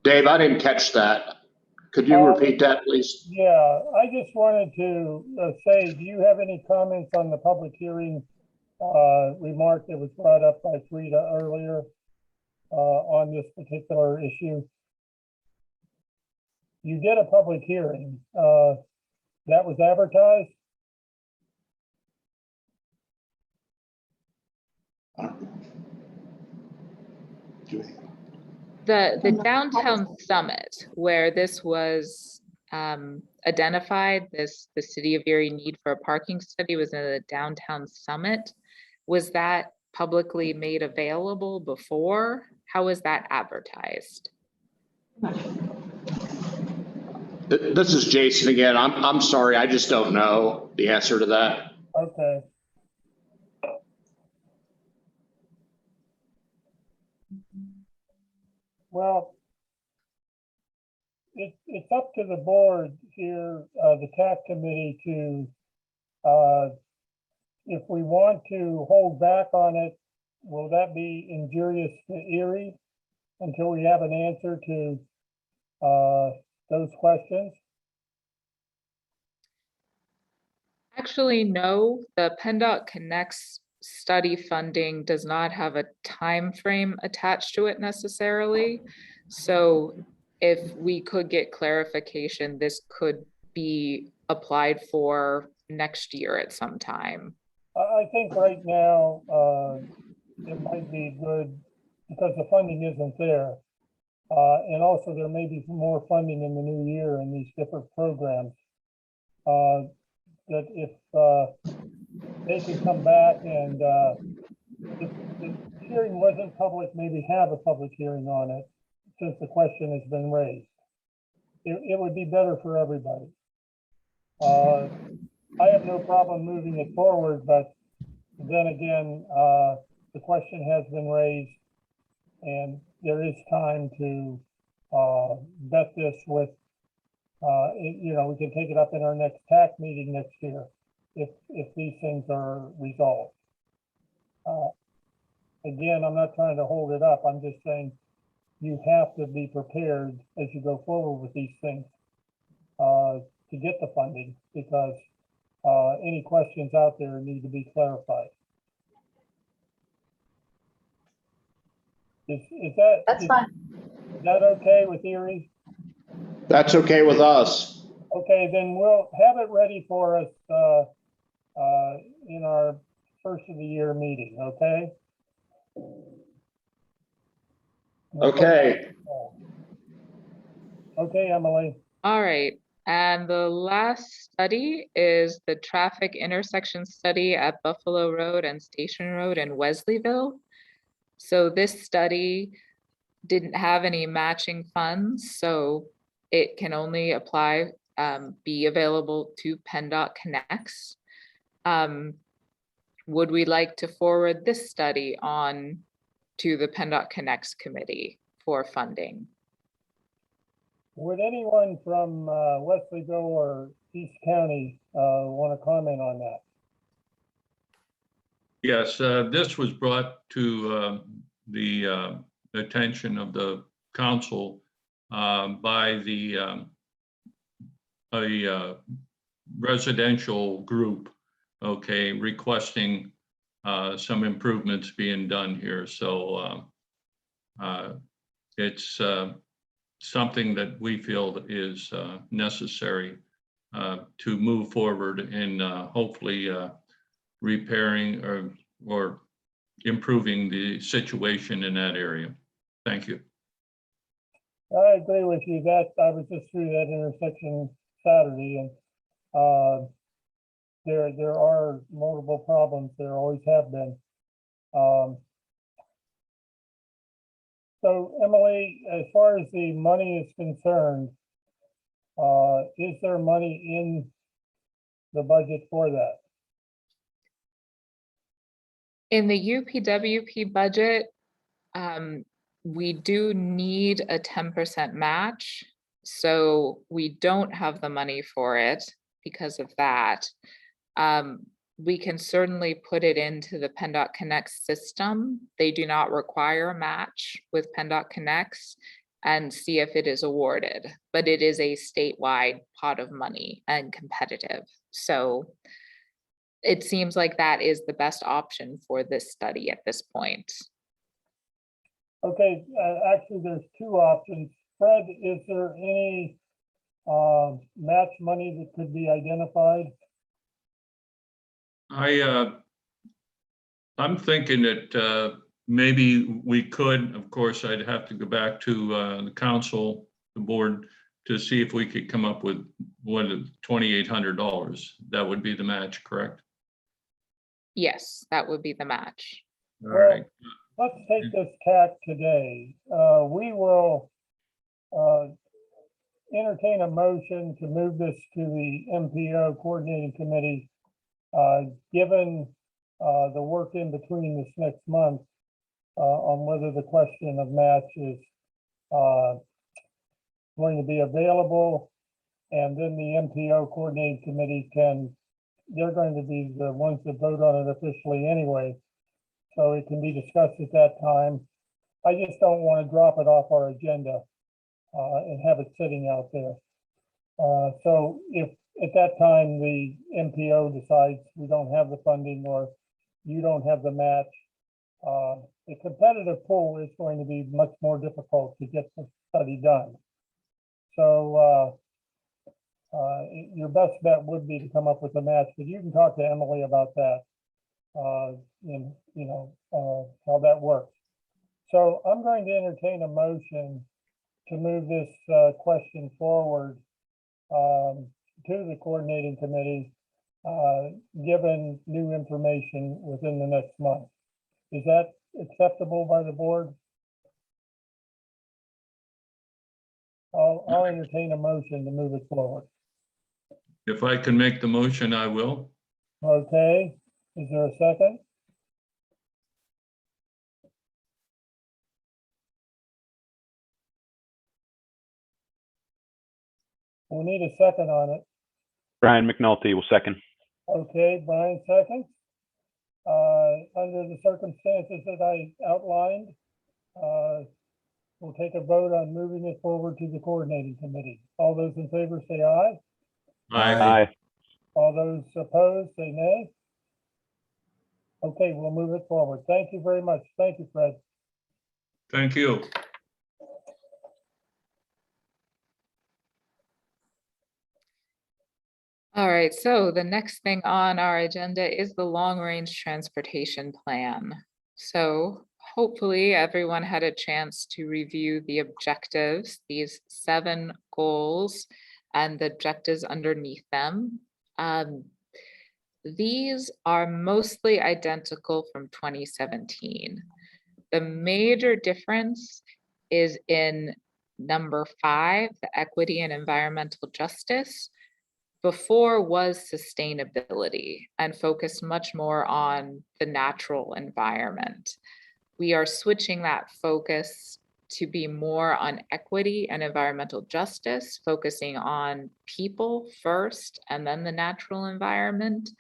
Dave, I didn't catch that. Could you repeat that, please? Yeah, I just wanted to say, do you have any comments on the public hearing remark that was brought up by Frida earlier on this particular issue? you did a public hearing, that was advertised? The downtown summit where this was identified, the city of Erie need for a parking study was in the downtown summit. Was that publicly made available before? How was that advertised? This is Jason again. I'm sorry, I just don't know the answer to that. Okay. Well, it's up to the board here, the TAC committee to, if we want to hold back on it, will that be injurious to Erie until we have an answer to those questions? Actually, no, the PennDOT Connects study funding does not have a time frame attached to it necessarily. So if we could get clarification, this could be applied for next year at some time. I think right now it might be good because the funding isn't there. And also there may be more funding in the new year in these different programs. That if they could come back and if the hearing wasn't public, maybe have a public hearing on it since the question has been raised. It would be better for everybody. I have no problem moving it forward, but then again, the question has been raised and there is time to vet this with, you know, we can take it up in our next TAC meeting next year if these things are resolved. Again, I'm not trying to hold it up. I'm just saying you have to be prepared as you go forward with these things to get the funding because any questions out there need to be clarified. That's fine. Is that okay with Erie? That's okay with us. Okay, then we'll have it ready for us in our first of the year meeting, okay? Okay. Okay, Emily. All right, and the last study is the traffic intersection study at Buffalo Road and Station Road in Wesleyville. So this study didn't have any matching funds, so it can only apply, be available to PennDOT Connects. Would we like to forward this study on to the PennDOT Connects committee for funding? Would anyone from Wesleyville or East County want to comment on that? Yes, this was brought to the attention of the council by a residential group, okay, requesting some improvements being done here. So it's something that we feel is necessary to move forward in hopefully repairing or improving the situation in that area. Thank you. I agree with you. That I was just through that intersection Saturday, and there are multiple problems. There always have been. So Emily, as far as the money is concerned, is there money in the budget for that? In the UPWP budget, we do need a 10% match. So we don't have the money for it because of that. We can certainly put it into the PennDOT Connects system. They do not require a match with PennDOT Connects and see if it is awarded, but it is a statewide pot of money and competitive. So it seems like that is the best option for this study at this point. Okay, actually there's two options. Fred, is there any match money that could be identified? I'm thinking that maybe we could, of course, I'd have to go back to the council, the board, to see if we could come up with $2,800. That would be the match, correct? Yes, that would be the match. All right. Let's take this tack today. We will entertain a motion to move this to the MPO coordinating committee. Given the work in between this next month on whether the question of match is going to be available, and then the MPO coordinating committee they're going to be the ones that vote on it officially anyway. So it can be discussed at that time. I just don't want to drop it off our agenda and have it sitting out there. So if at that time the MPO decides we don't have the funding or you don't have the match, the competitive pool is going to be much more difficult to get the study done. So your best bet would be to come up with a match, but you can talk to Emily about that. And you know how that works. So I'm going to entertain a motion to move this question forward to the coordinating committee, given new information within the next month. Is that acceptable by the board? I'll entertain a motion to move it forward. If I can make the motion, I will. Okay, is there a second? We need a second on it. Brian McNulty will second. Okay, Brian seconds. Under the circumstances that I outlined, we'll take a vote on moving it forward to the coordinating committee. All those in favor say aye. Aye. All those opposed say nay. Okay, we'll move it forward. Thank you very much. Thank you, Fred. Thank you. All right, so the next thing on our agenda is the long-range transportation plan. So hopefully everyone had a chance to review the objectives, these 7 goals and the objectives underneath them. These are mostly identical from 2017. The major difference is in number 5, the equity and environmental justice. Before was sustainability and focused much more on the natural environment. We are switching that focus to be more on equity and environmental justice, focusing on people first and then the natural environment.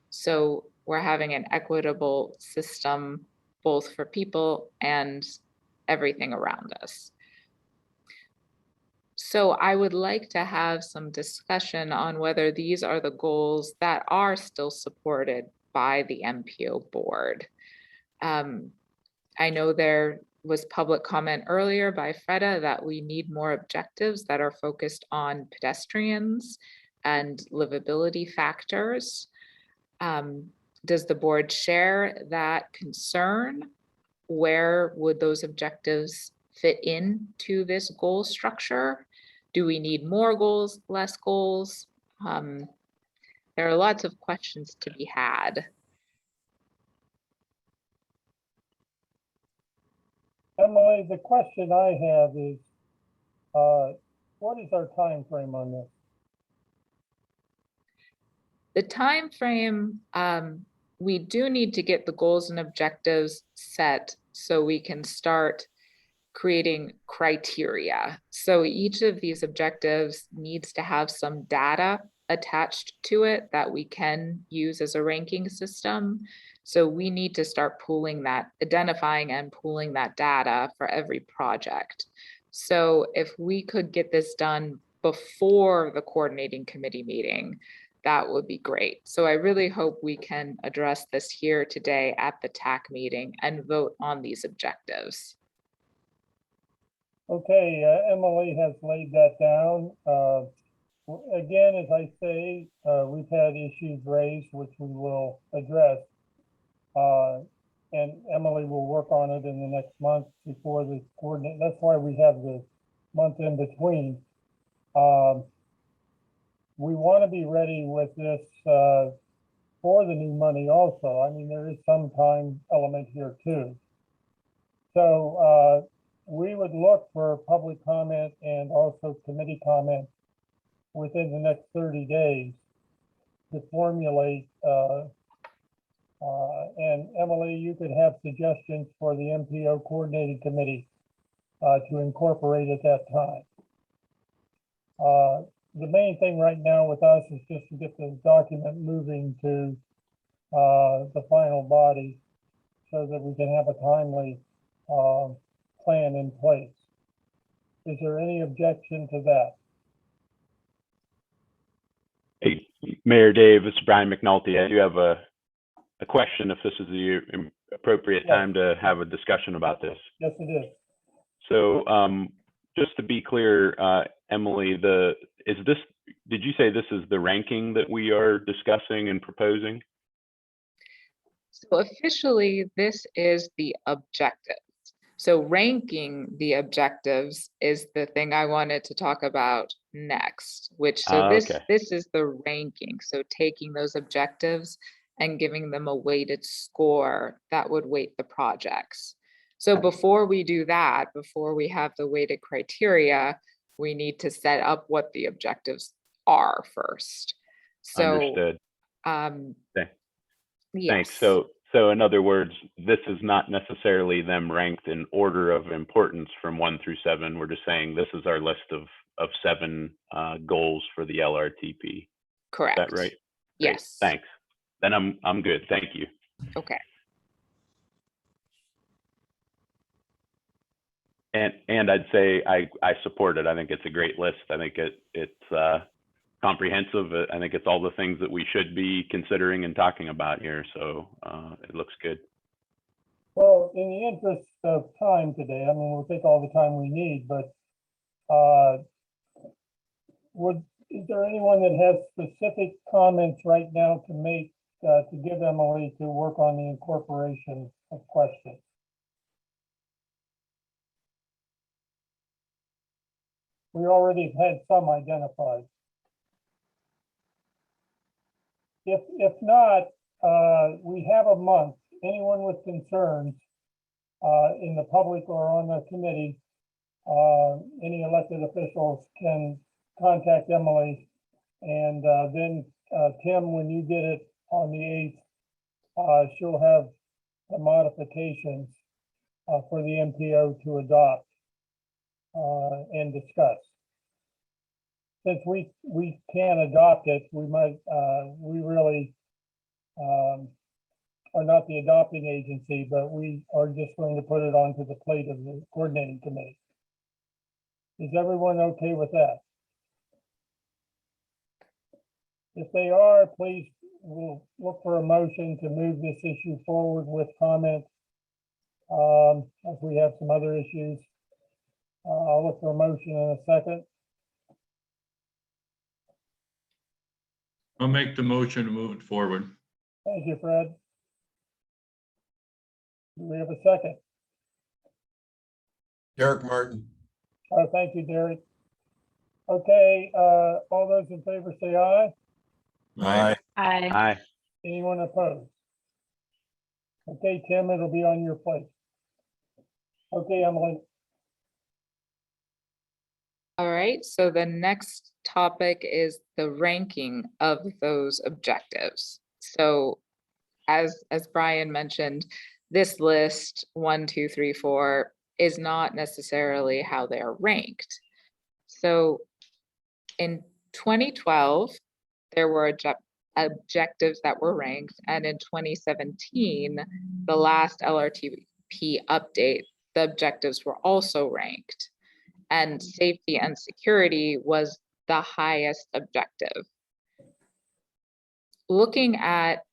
So we're having an equitable system both for people and everything around us. So I would like to have some discussion on whether these are the goals that are still supported by the MPO board. I know there was public comment earlier by Freda that we need more objectives that are focused on pedestrians and livability factors. Does the board share that concern? Where would those objectives fit into this goal structure? Do we need more goals, less goals? There are lots of questions to be had. Emily, the question I have is, what is our time frame on this? The time frame, we do need to get the goals and objectives set so we can start creating criteria. So each of these objectives needs to have some data attached to it that we can use as a ranking system. So we need to start pooling that, identifying and pooling that data for every project. So if we could get this done before the coordinating committee meeting, that would be great. So I really hope we can address this here today at the TAC meeting and vote on these objectives. Okay, Emily has laid that down. Again, as I say, we've had issues raised, which we will address. And Emily will work on it in the next month before the coordinate. That's why we have the month in between. We want to be ready with this for the new money also. I mean, there is some time element here too. So we would look for public comment and also committee comment within the next 30 days to formulate. And Emily, you could have suggestions for the MPO coordinating committee to incorporate at that time. The main thing right now with us is just to get the document moving to the final body so that we can have a timely plan in place. Is there any objection to that? Hey, Mayor Dave, it's Brian McNulty. I do have a question if this is the appropriate time to have a discussion about this. Yes, it is. So just to be clear, Emily, did you say this is the ranking that we are discussing and proposing? So officially, this is the objective. So ranking the objectives is the thing I wanted to talk about next, which this is the ranking. So taking those objectives and giving them a weighted score that would weight the projects. So before we do that, before we have the weighted criteria, we need to set up what the objectives are first. So, understood. Yes. Thanks. So in other words, this is not necessarily them ranked in order of importance from 1 through 7. We're just saying this is our list of 7 goals for the LRTP. Correct. Is that right? Yes. Great. Thanks. Then I'm good. Thank you. Okay. And I'd say I support it. I think it's a great list. I think it's comprehensive. I think it's all the things that we should be considering and talking about here. So it looks good. Well, in the interest of time today, I mean, we'll take all the time we need, but is there anyone that has specific comments right now to make to give Emily to work on the incorporation of questions? We already had some identified. If not, we have a month. Anyone with concerns in the public or on the committee, any elected officials can contact Emily. And then Tim, when you get it on the 8th, she'll have the modifications for the MPO to adopt and discuss. Since we can adopt it, we might, we really are not the adopting agency, but we are just going to put it onto the plate of the coordinating committee. Is everyone okay with that? If they are, please, we'll look for a motion to move this issue forward with comments. As we have some other issues, I'll look for a motion in a second. I'll make the motion to move it forward. Thank you, Fred. Do we have a second? Derek Martin. Thank you, Derek. Okay, all those in favor say aye. Aye. Aye. Anyone opposed? Okay, Tim, it'll be on your plate. Okay, Emily. All right, so the next topic is the ranking of those objectives. So as Brian mentioned, this list 1, 2, 3, 4 is not necessarily how they're ranked. So in 2012, there were objectives that were ranked, and in 2017, the last LRTP update, the objectives were also ranked. And safety and security was the highest objective. Looking at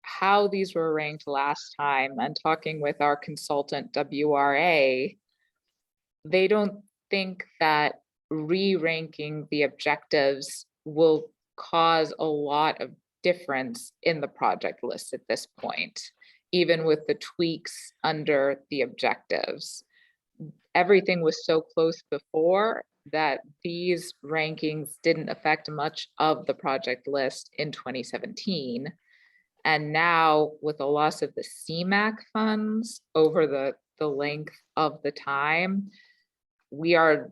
how these were ranked last time and talking with our consultant WRA, they don't think that re-ranking the objectives will cause a lot of difference in the project list at this point, even with the tweaks under the objectives. Everything was so close before that these rankings didn't affect much of the project list in 2017. And now with the loss of the CMAQ funds over the length of the time, we are,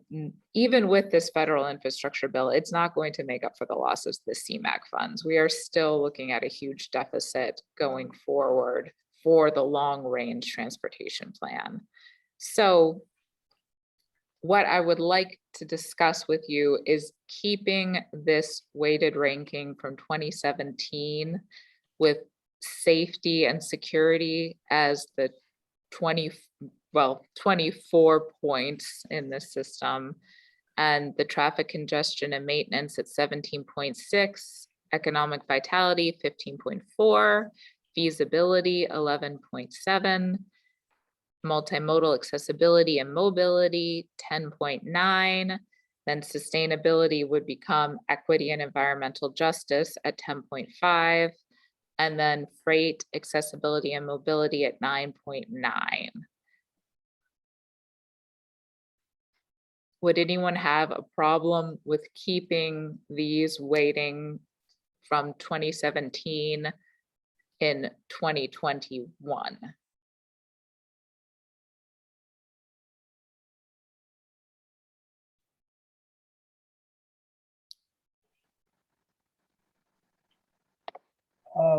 even with this federal infrastructure bill, it's not going to make up for the loss of the CMAQ funds. We are still looking at a huge deficit going forward for the long range transportation plan. So what I would like to discuss with you is keeping this weighted ranking from 2017 with safety and security as the 24 points in this system, and the traffic congestion and maintenance at 17.6, economic vitality 15.4, feasibility 11.7, multimodal accessibility and mobility 10.9, then sustainability would become equity and environmental justice at 10.5, and then freight, accessibility and mobility at 9.9. Would anyone have a problem with keeping these weighting from 2017 in 2021?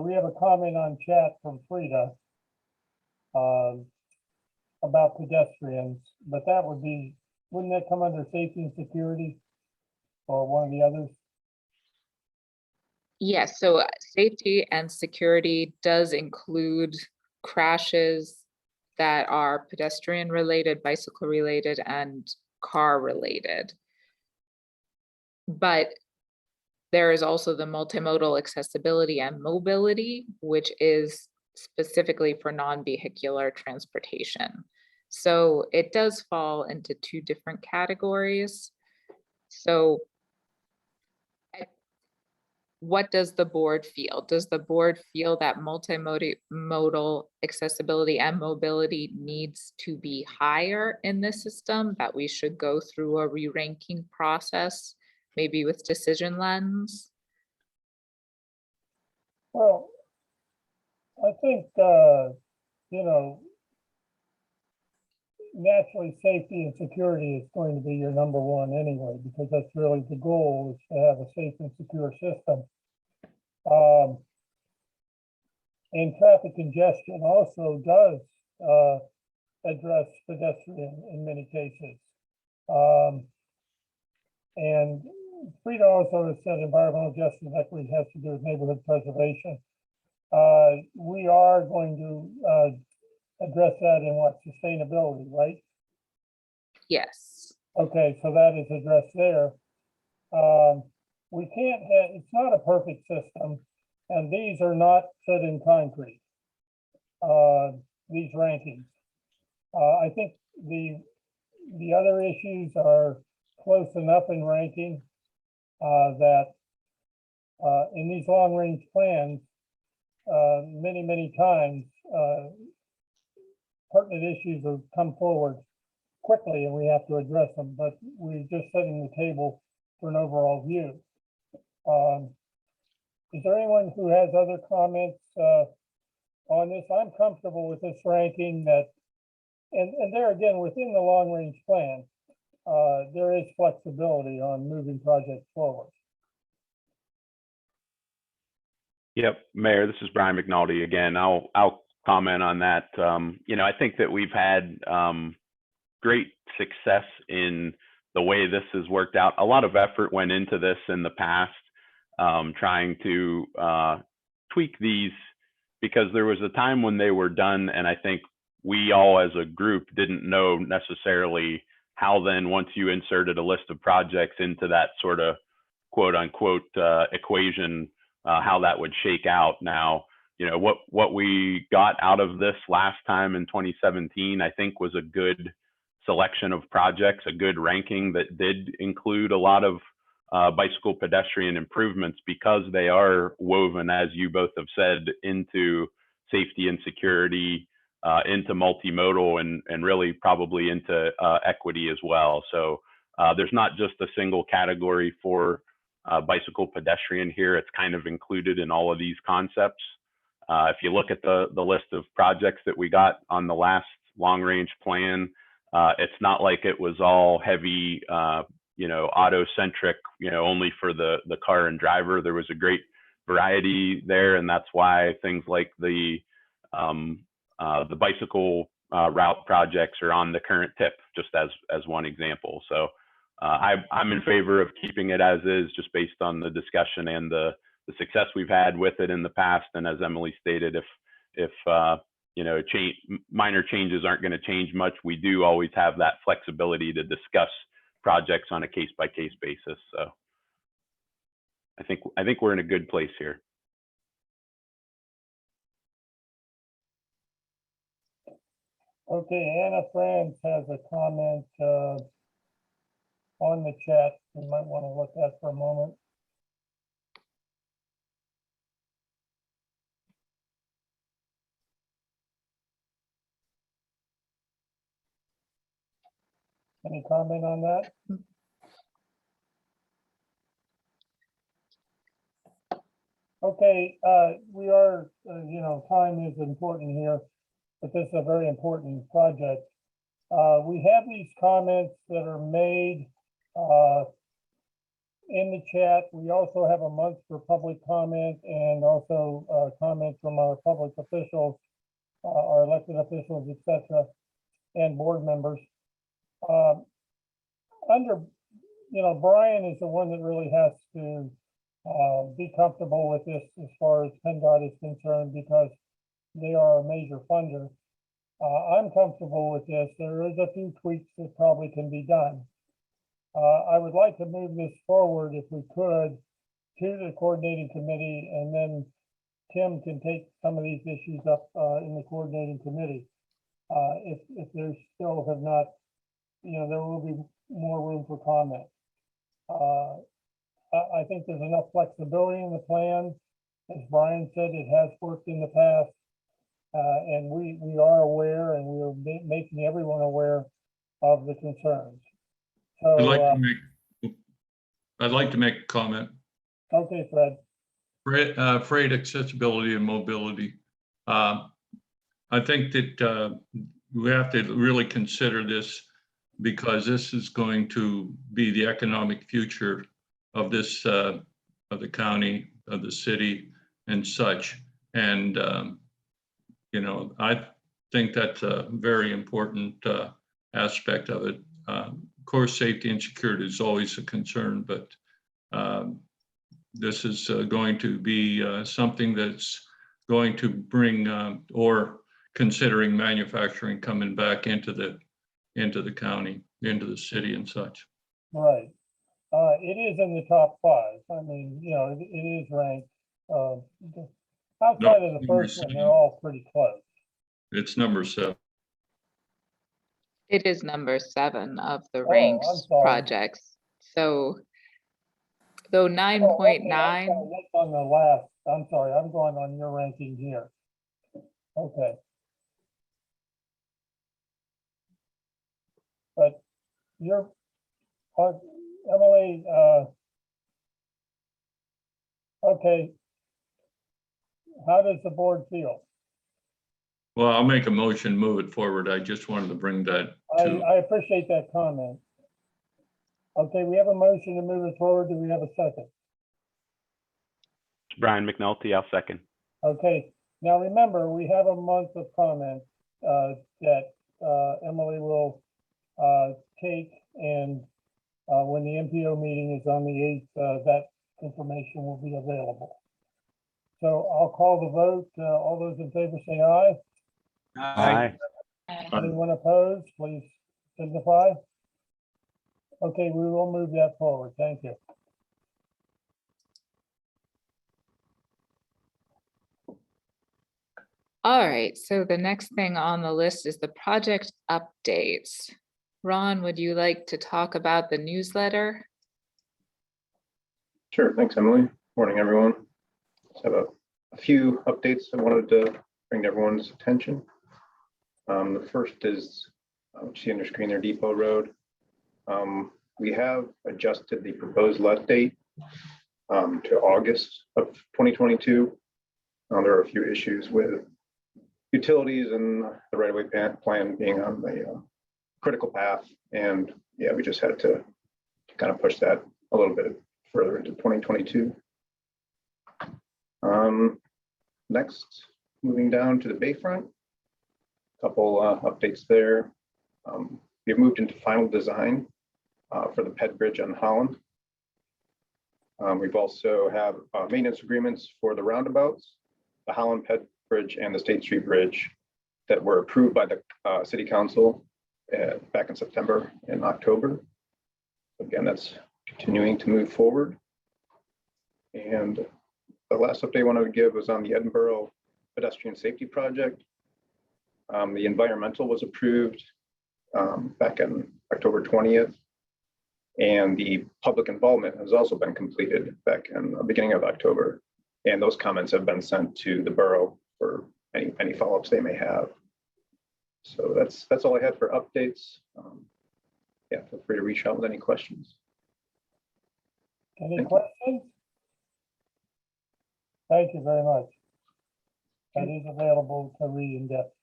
We have a comment on chat from Frida about pedestrians, but that would be, wouldn't that come under safety and security or one of the others? Yes, so safety and security does include crashes that are pedestrian related, bicycle related, and car related. But there is also the multimodal accessibility and mobility, which is specifically for non-vehicular transportation. So it does fall into two different categories. So what does the board feel? Does the board feel that multimodal accessibility and mobility needs to be higher in this system, that we should go through a re-ranking process, maybe with decision lens? Well, I think, you know, naturally safety and security is going to be your number one anyway, because that's really the goal, is to have a safe and secure system. And traffic congestion also does address pedestrian in many cases. And Frida also has said environmental justice and equity has to do with neighborhood preservation. We are going to address that in what, sustainability, right? Yes. Okay, so that is addressed there. We can't have, it's not a perfect system, and these are not set in concrete, these rankings. I think the other issues are close enough in ranking that in these long range plans, many times, pertinent issues have come forward quickly and we have to address them, but we're just setting the table for an overall view. Is there anyone who has other comments on this? I'm comfortable with this ranking that, and there again, within the long range plan, there is flexibility on moving projects forward. Yep, Mayor, this is Brian McNulty again. I'll comment on that. You know, I think that we've had great success in the way this has worked out. A lot of effort went into this in the past, trying to tweak these, because there was a time when they were done, and I think we all as a group didn't know necessarily how then, once you inserted a list of projects into that sort of quote unquote equation, how that would shake out. Now, you know, what we got out of this last time in 2017, I think was a good selection of projects, a good ranking that did include a lot of bicycle pedestrian improvements because they are woven, as you both have said, into safety and security, into multimodal, and really probably into equity as well. So there's not just a single category for bicycle pedestrian here. It's kind of included in all of these concepts. If you look at the list of projects that we got on the last long range plan, it's not like it was all heavy, auto-centric, only for the car and driver. There was a great variety there, and that's why things like the bicycle route projects are on the current tip, just as one example. So I'm in favor of keeping it as is, just based on the discussion and the success we've had with it in the past. And as Emily stated, if minor changes aren't going to change much, we do always have that flexibility to discuss projects on a case-by-case basis. So I think we're in a good place here. Okay, Anna Franz has a comment on the chat. You might want to look at for a moment. Any comment on that? Okay, we are, time is important here, but this is a very important project. We have these comments that are made in the chat. We also have a month for public comment, and also comments from our public officials, our elected officials, etc., and board members. Brian is the one that really has to be comfortable with this as far as PennDOT is concerned, because they are a major funder. I'm comfortable with this. There is a few tweaks that probably can be done. I would like to move this forward, if we could, to the coordinating committee, and then Tim can take some of these issues up in the coordinating committee. If there's still have not, there will be more room for comment. I think there's enough flexibility in the plan. As Brian said, it has worked in the past, and we are aware, and we are making everyone aware of the concerns. So I'd like to make a comment. Okay, Fred. Freight accessibility and mobility. I think that we have to really consider this, because this is going to be the economic future of this, of the county, of the city, and such. And I think that's a very important aspect of it. Of course, safety and security is always a concern, but this is going to be something that's going to bring, or considering manufacturing coming back into the county, into the city and such. Right. It is in the top 5. I mean, it is ranked. Outside of the first one, they're all pretty close. It's number 7. It is number 7 of the ranked projects. So though 9.9. That's on the last. I'm sorry, I'm going on your ranking here. Okay. But you're, Emily, okay. How does the board feel? Well, I'll make a motion, move it forward. I just wanted to bring that to. I appreciate that comment. Okay, we have a motion to move it forward. Do we have a second? Brian McNulty, I'll second. Okay, now remember, we have a month of comments that Emily will take, and when the MPO meeting is on the 8th, that information will be available. So I'll call the vote. All those in favor say aye. Aye. Anyone opposed, please signify. Okay, we will move that forward. Thank you. All right, so the next thing on the list is the project updates. Ron, would you like to talk about the newsletter? Sure. Thanks, Emily. Morning, everyone. Just have a few updates I wanted to bring to everyone's attention. The first is what you see on your screen there, Depot Road. We have adjusted the proposed let date to August of 2022. There are a few issues with utilities and the right-of-way plan being on the critical path. And yeah, we just had to kind of push that a little bit further into 2022. Next, moving down to the Bayfront, couple updates there. We've moved into final design for the Ped Bridge on Holland. We've also have maintenance agreements for the roundabouts, the Holland Ped Bridge and the State Street Bridge that were approved by the City Council back in September and October. Again, that's continuing to move forward. And the last update I wanted to give was on the Edinburgh pedestrian safety project. The environmental was approved back in October 20th. And the public involvement has also been completed back in the beginning of October. And those comments have been sent to the borough for any follow-ups they may have. So that's all I had for updates. Yeah, feel free to reach out with any questions. Any questions? Thank you very much. That is available to read in depth.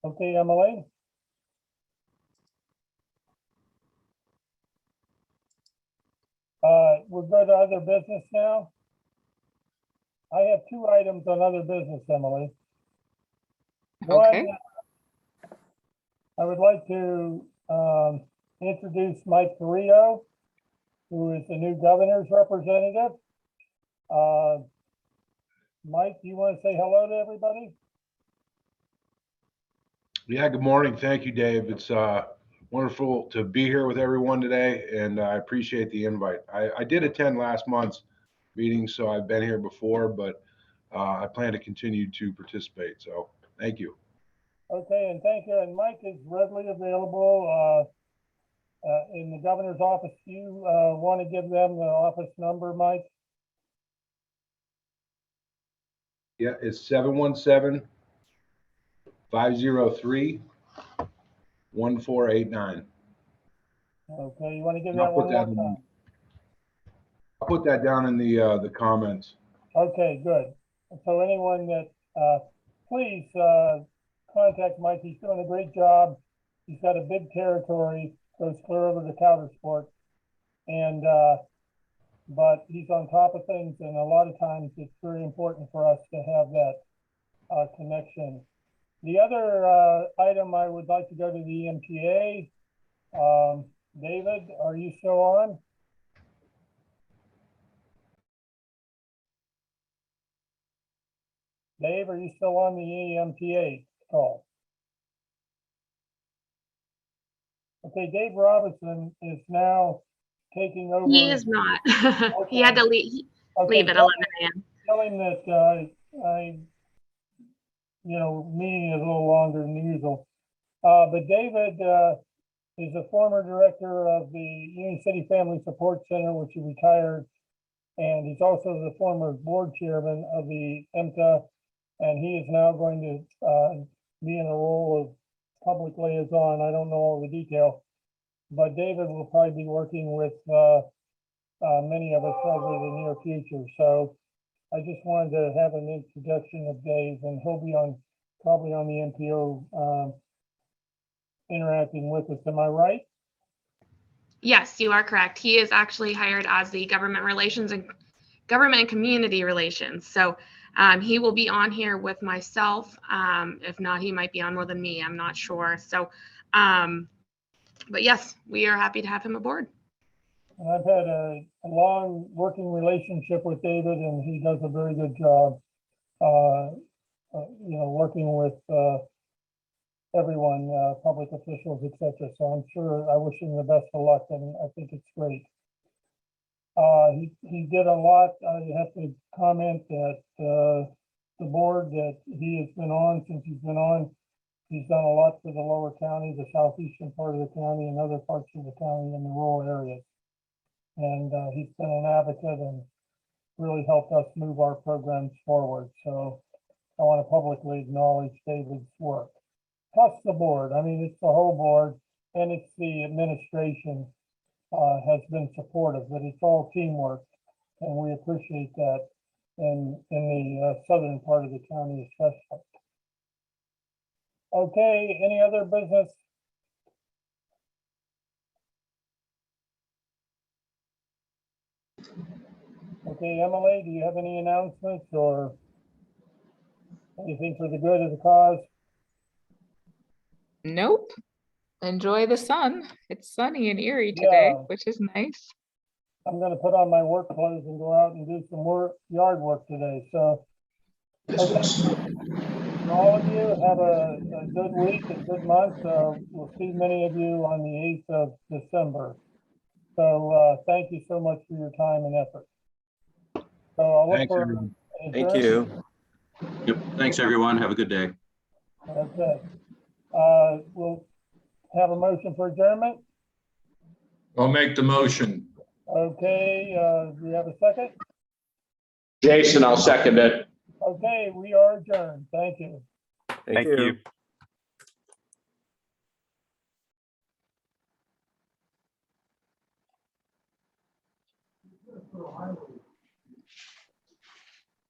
Okay, Emily? We'll go to other business now. I have two items on other business, Emily. Okay. One, I would like to introduce Mike Carrillo, who is the new governor's representative. Mike, do you want to say hello to everybody? Yeah, good morning. Thank you, Dave. It's wonderful to be here with everyone today, and I appreciate the invite. I did attend last month's meeting, so I've been here before, but I plan to continue to participate. So thank you. Okay, and thank you. And Mike is readily available in the governor's office. Do you want to give them the office number, Mike? Yeah, it's 717-503-1489. Okay, you want to give that one more time? I'll put that down in the comments. Okay, good. So anyone that, please contact Mike. He's doing a great job. He's got a big territory, goes clear over to Coudersport. And, but he's on top of things, and a lot of times it's very important for us to have that connection. The other item I would like to go to the MPA. David, are you still on? Dave, are you still on the EMTA call? Okay, Dave Robinson is now taking over. He is not. Okay. He had to leave at 11 a.m. Tell him that meeting is a little longer than usual. But David is a former director of the Union City Family Support Center, which he retired. And he's also the former board chairman of the MTA. And he is now going to be in a role of public liaison. I don't know all the detail, but David will probably be working with many of us over the near future. So I just wanted to have an introduction of Dave, and he'll be probably on the MPO interacting with us. Am I right? Yes, you are correct. He is actually hired as the government and community relations. So he will be on here with myself. If not, he might be on more than me. I'm not sure. So, but yes, we are happy to have him aboard. And I've had a long working relationship with David, and he does a very good job, working with everyone, public officials, etc. So I'm sure I wish him the best of luck, and I think it's great. He did a lot. I have to comment that the board that he has been on since he's been on He's done a lot for the lower county, the southeastern part of the county, and other parts of the county in the rural areas. And he's been an advocate and really helped us move our programs forward. So I want to publicly acknowledge David's work. Plus the board, I mean, it's the whole board and it's the administration has been supportive, but it's all teamwork. And we appreciate that in the southern part of the county especially. Okay, any other business? Okay, Emily, do you have any announcements or anything for the good of the cause? Nope. Enjoy the sun. It's sunny in Erie today, Yeah. which is nice. I'm gonna put on my work clothes and go out and do some yard work today, so. Okay. All of you have a good week, a good month. We'll see many of you on the 8th of December. So thank you so much for your time and effort. So I'll look Thanks, for everyone. an Thank adjournment. you. Yep, thanks, everyone. Have a good day. Okay. We'll have a motion for adjournment. I'll make the motion. Okay, do we have a second? Jason, I'll second it. Okay, we are adjourned. Thank you. Thank you. Highway.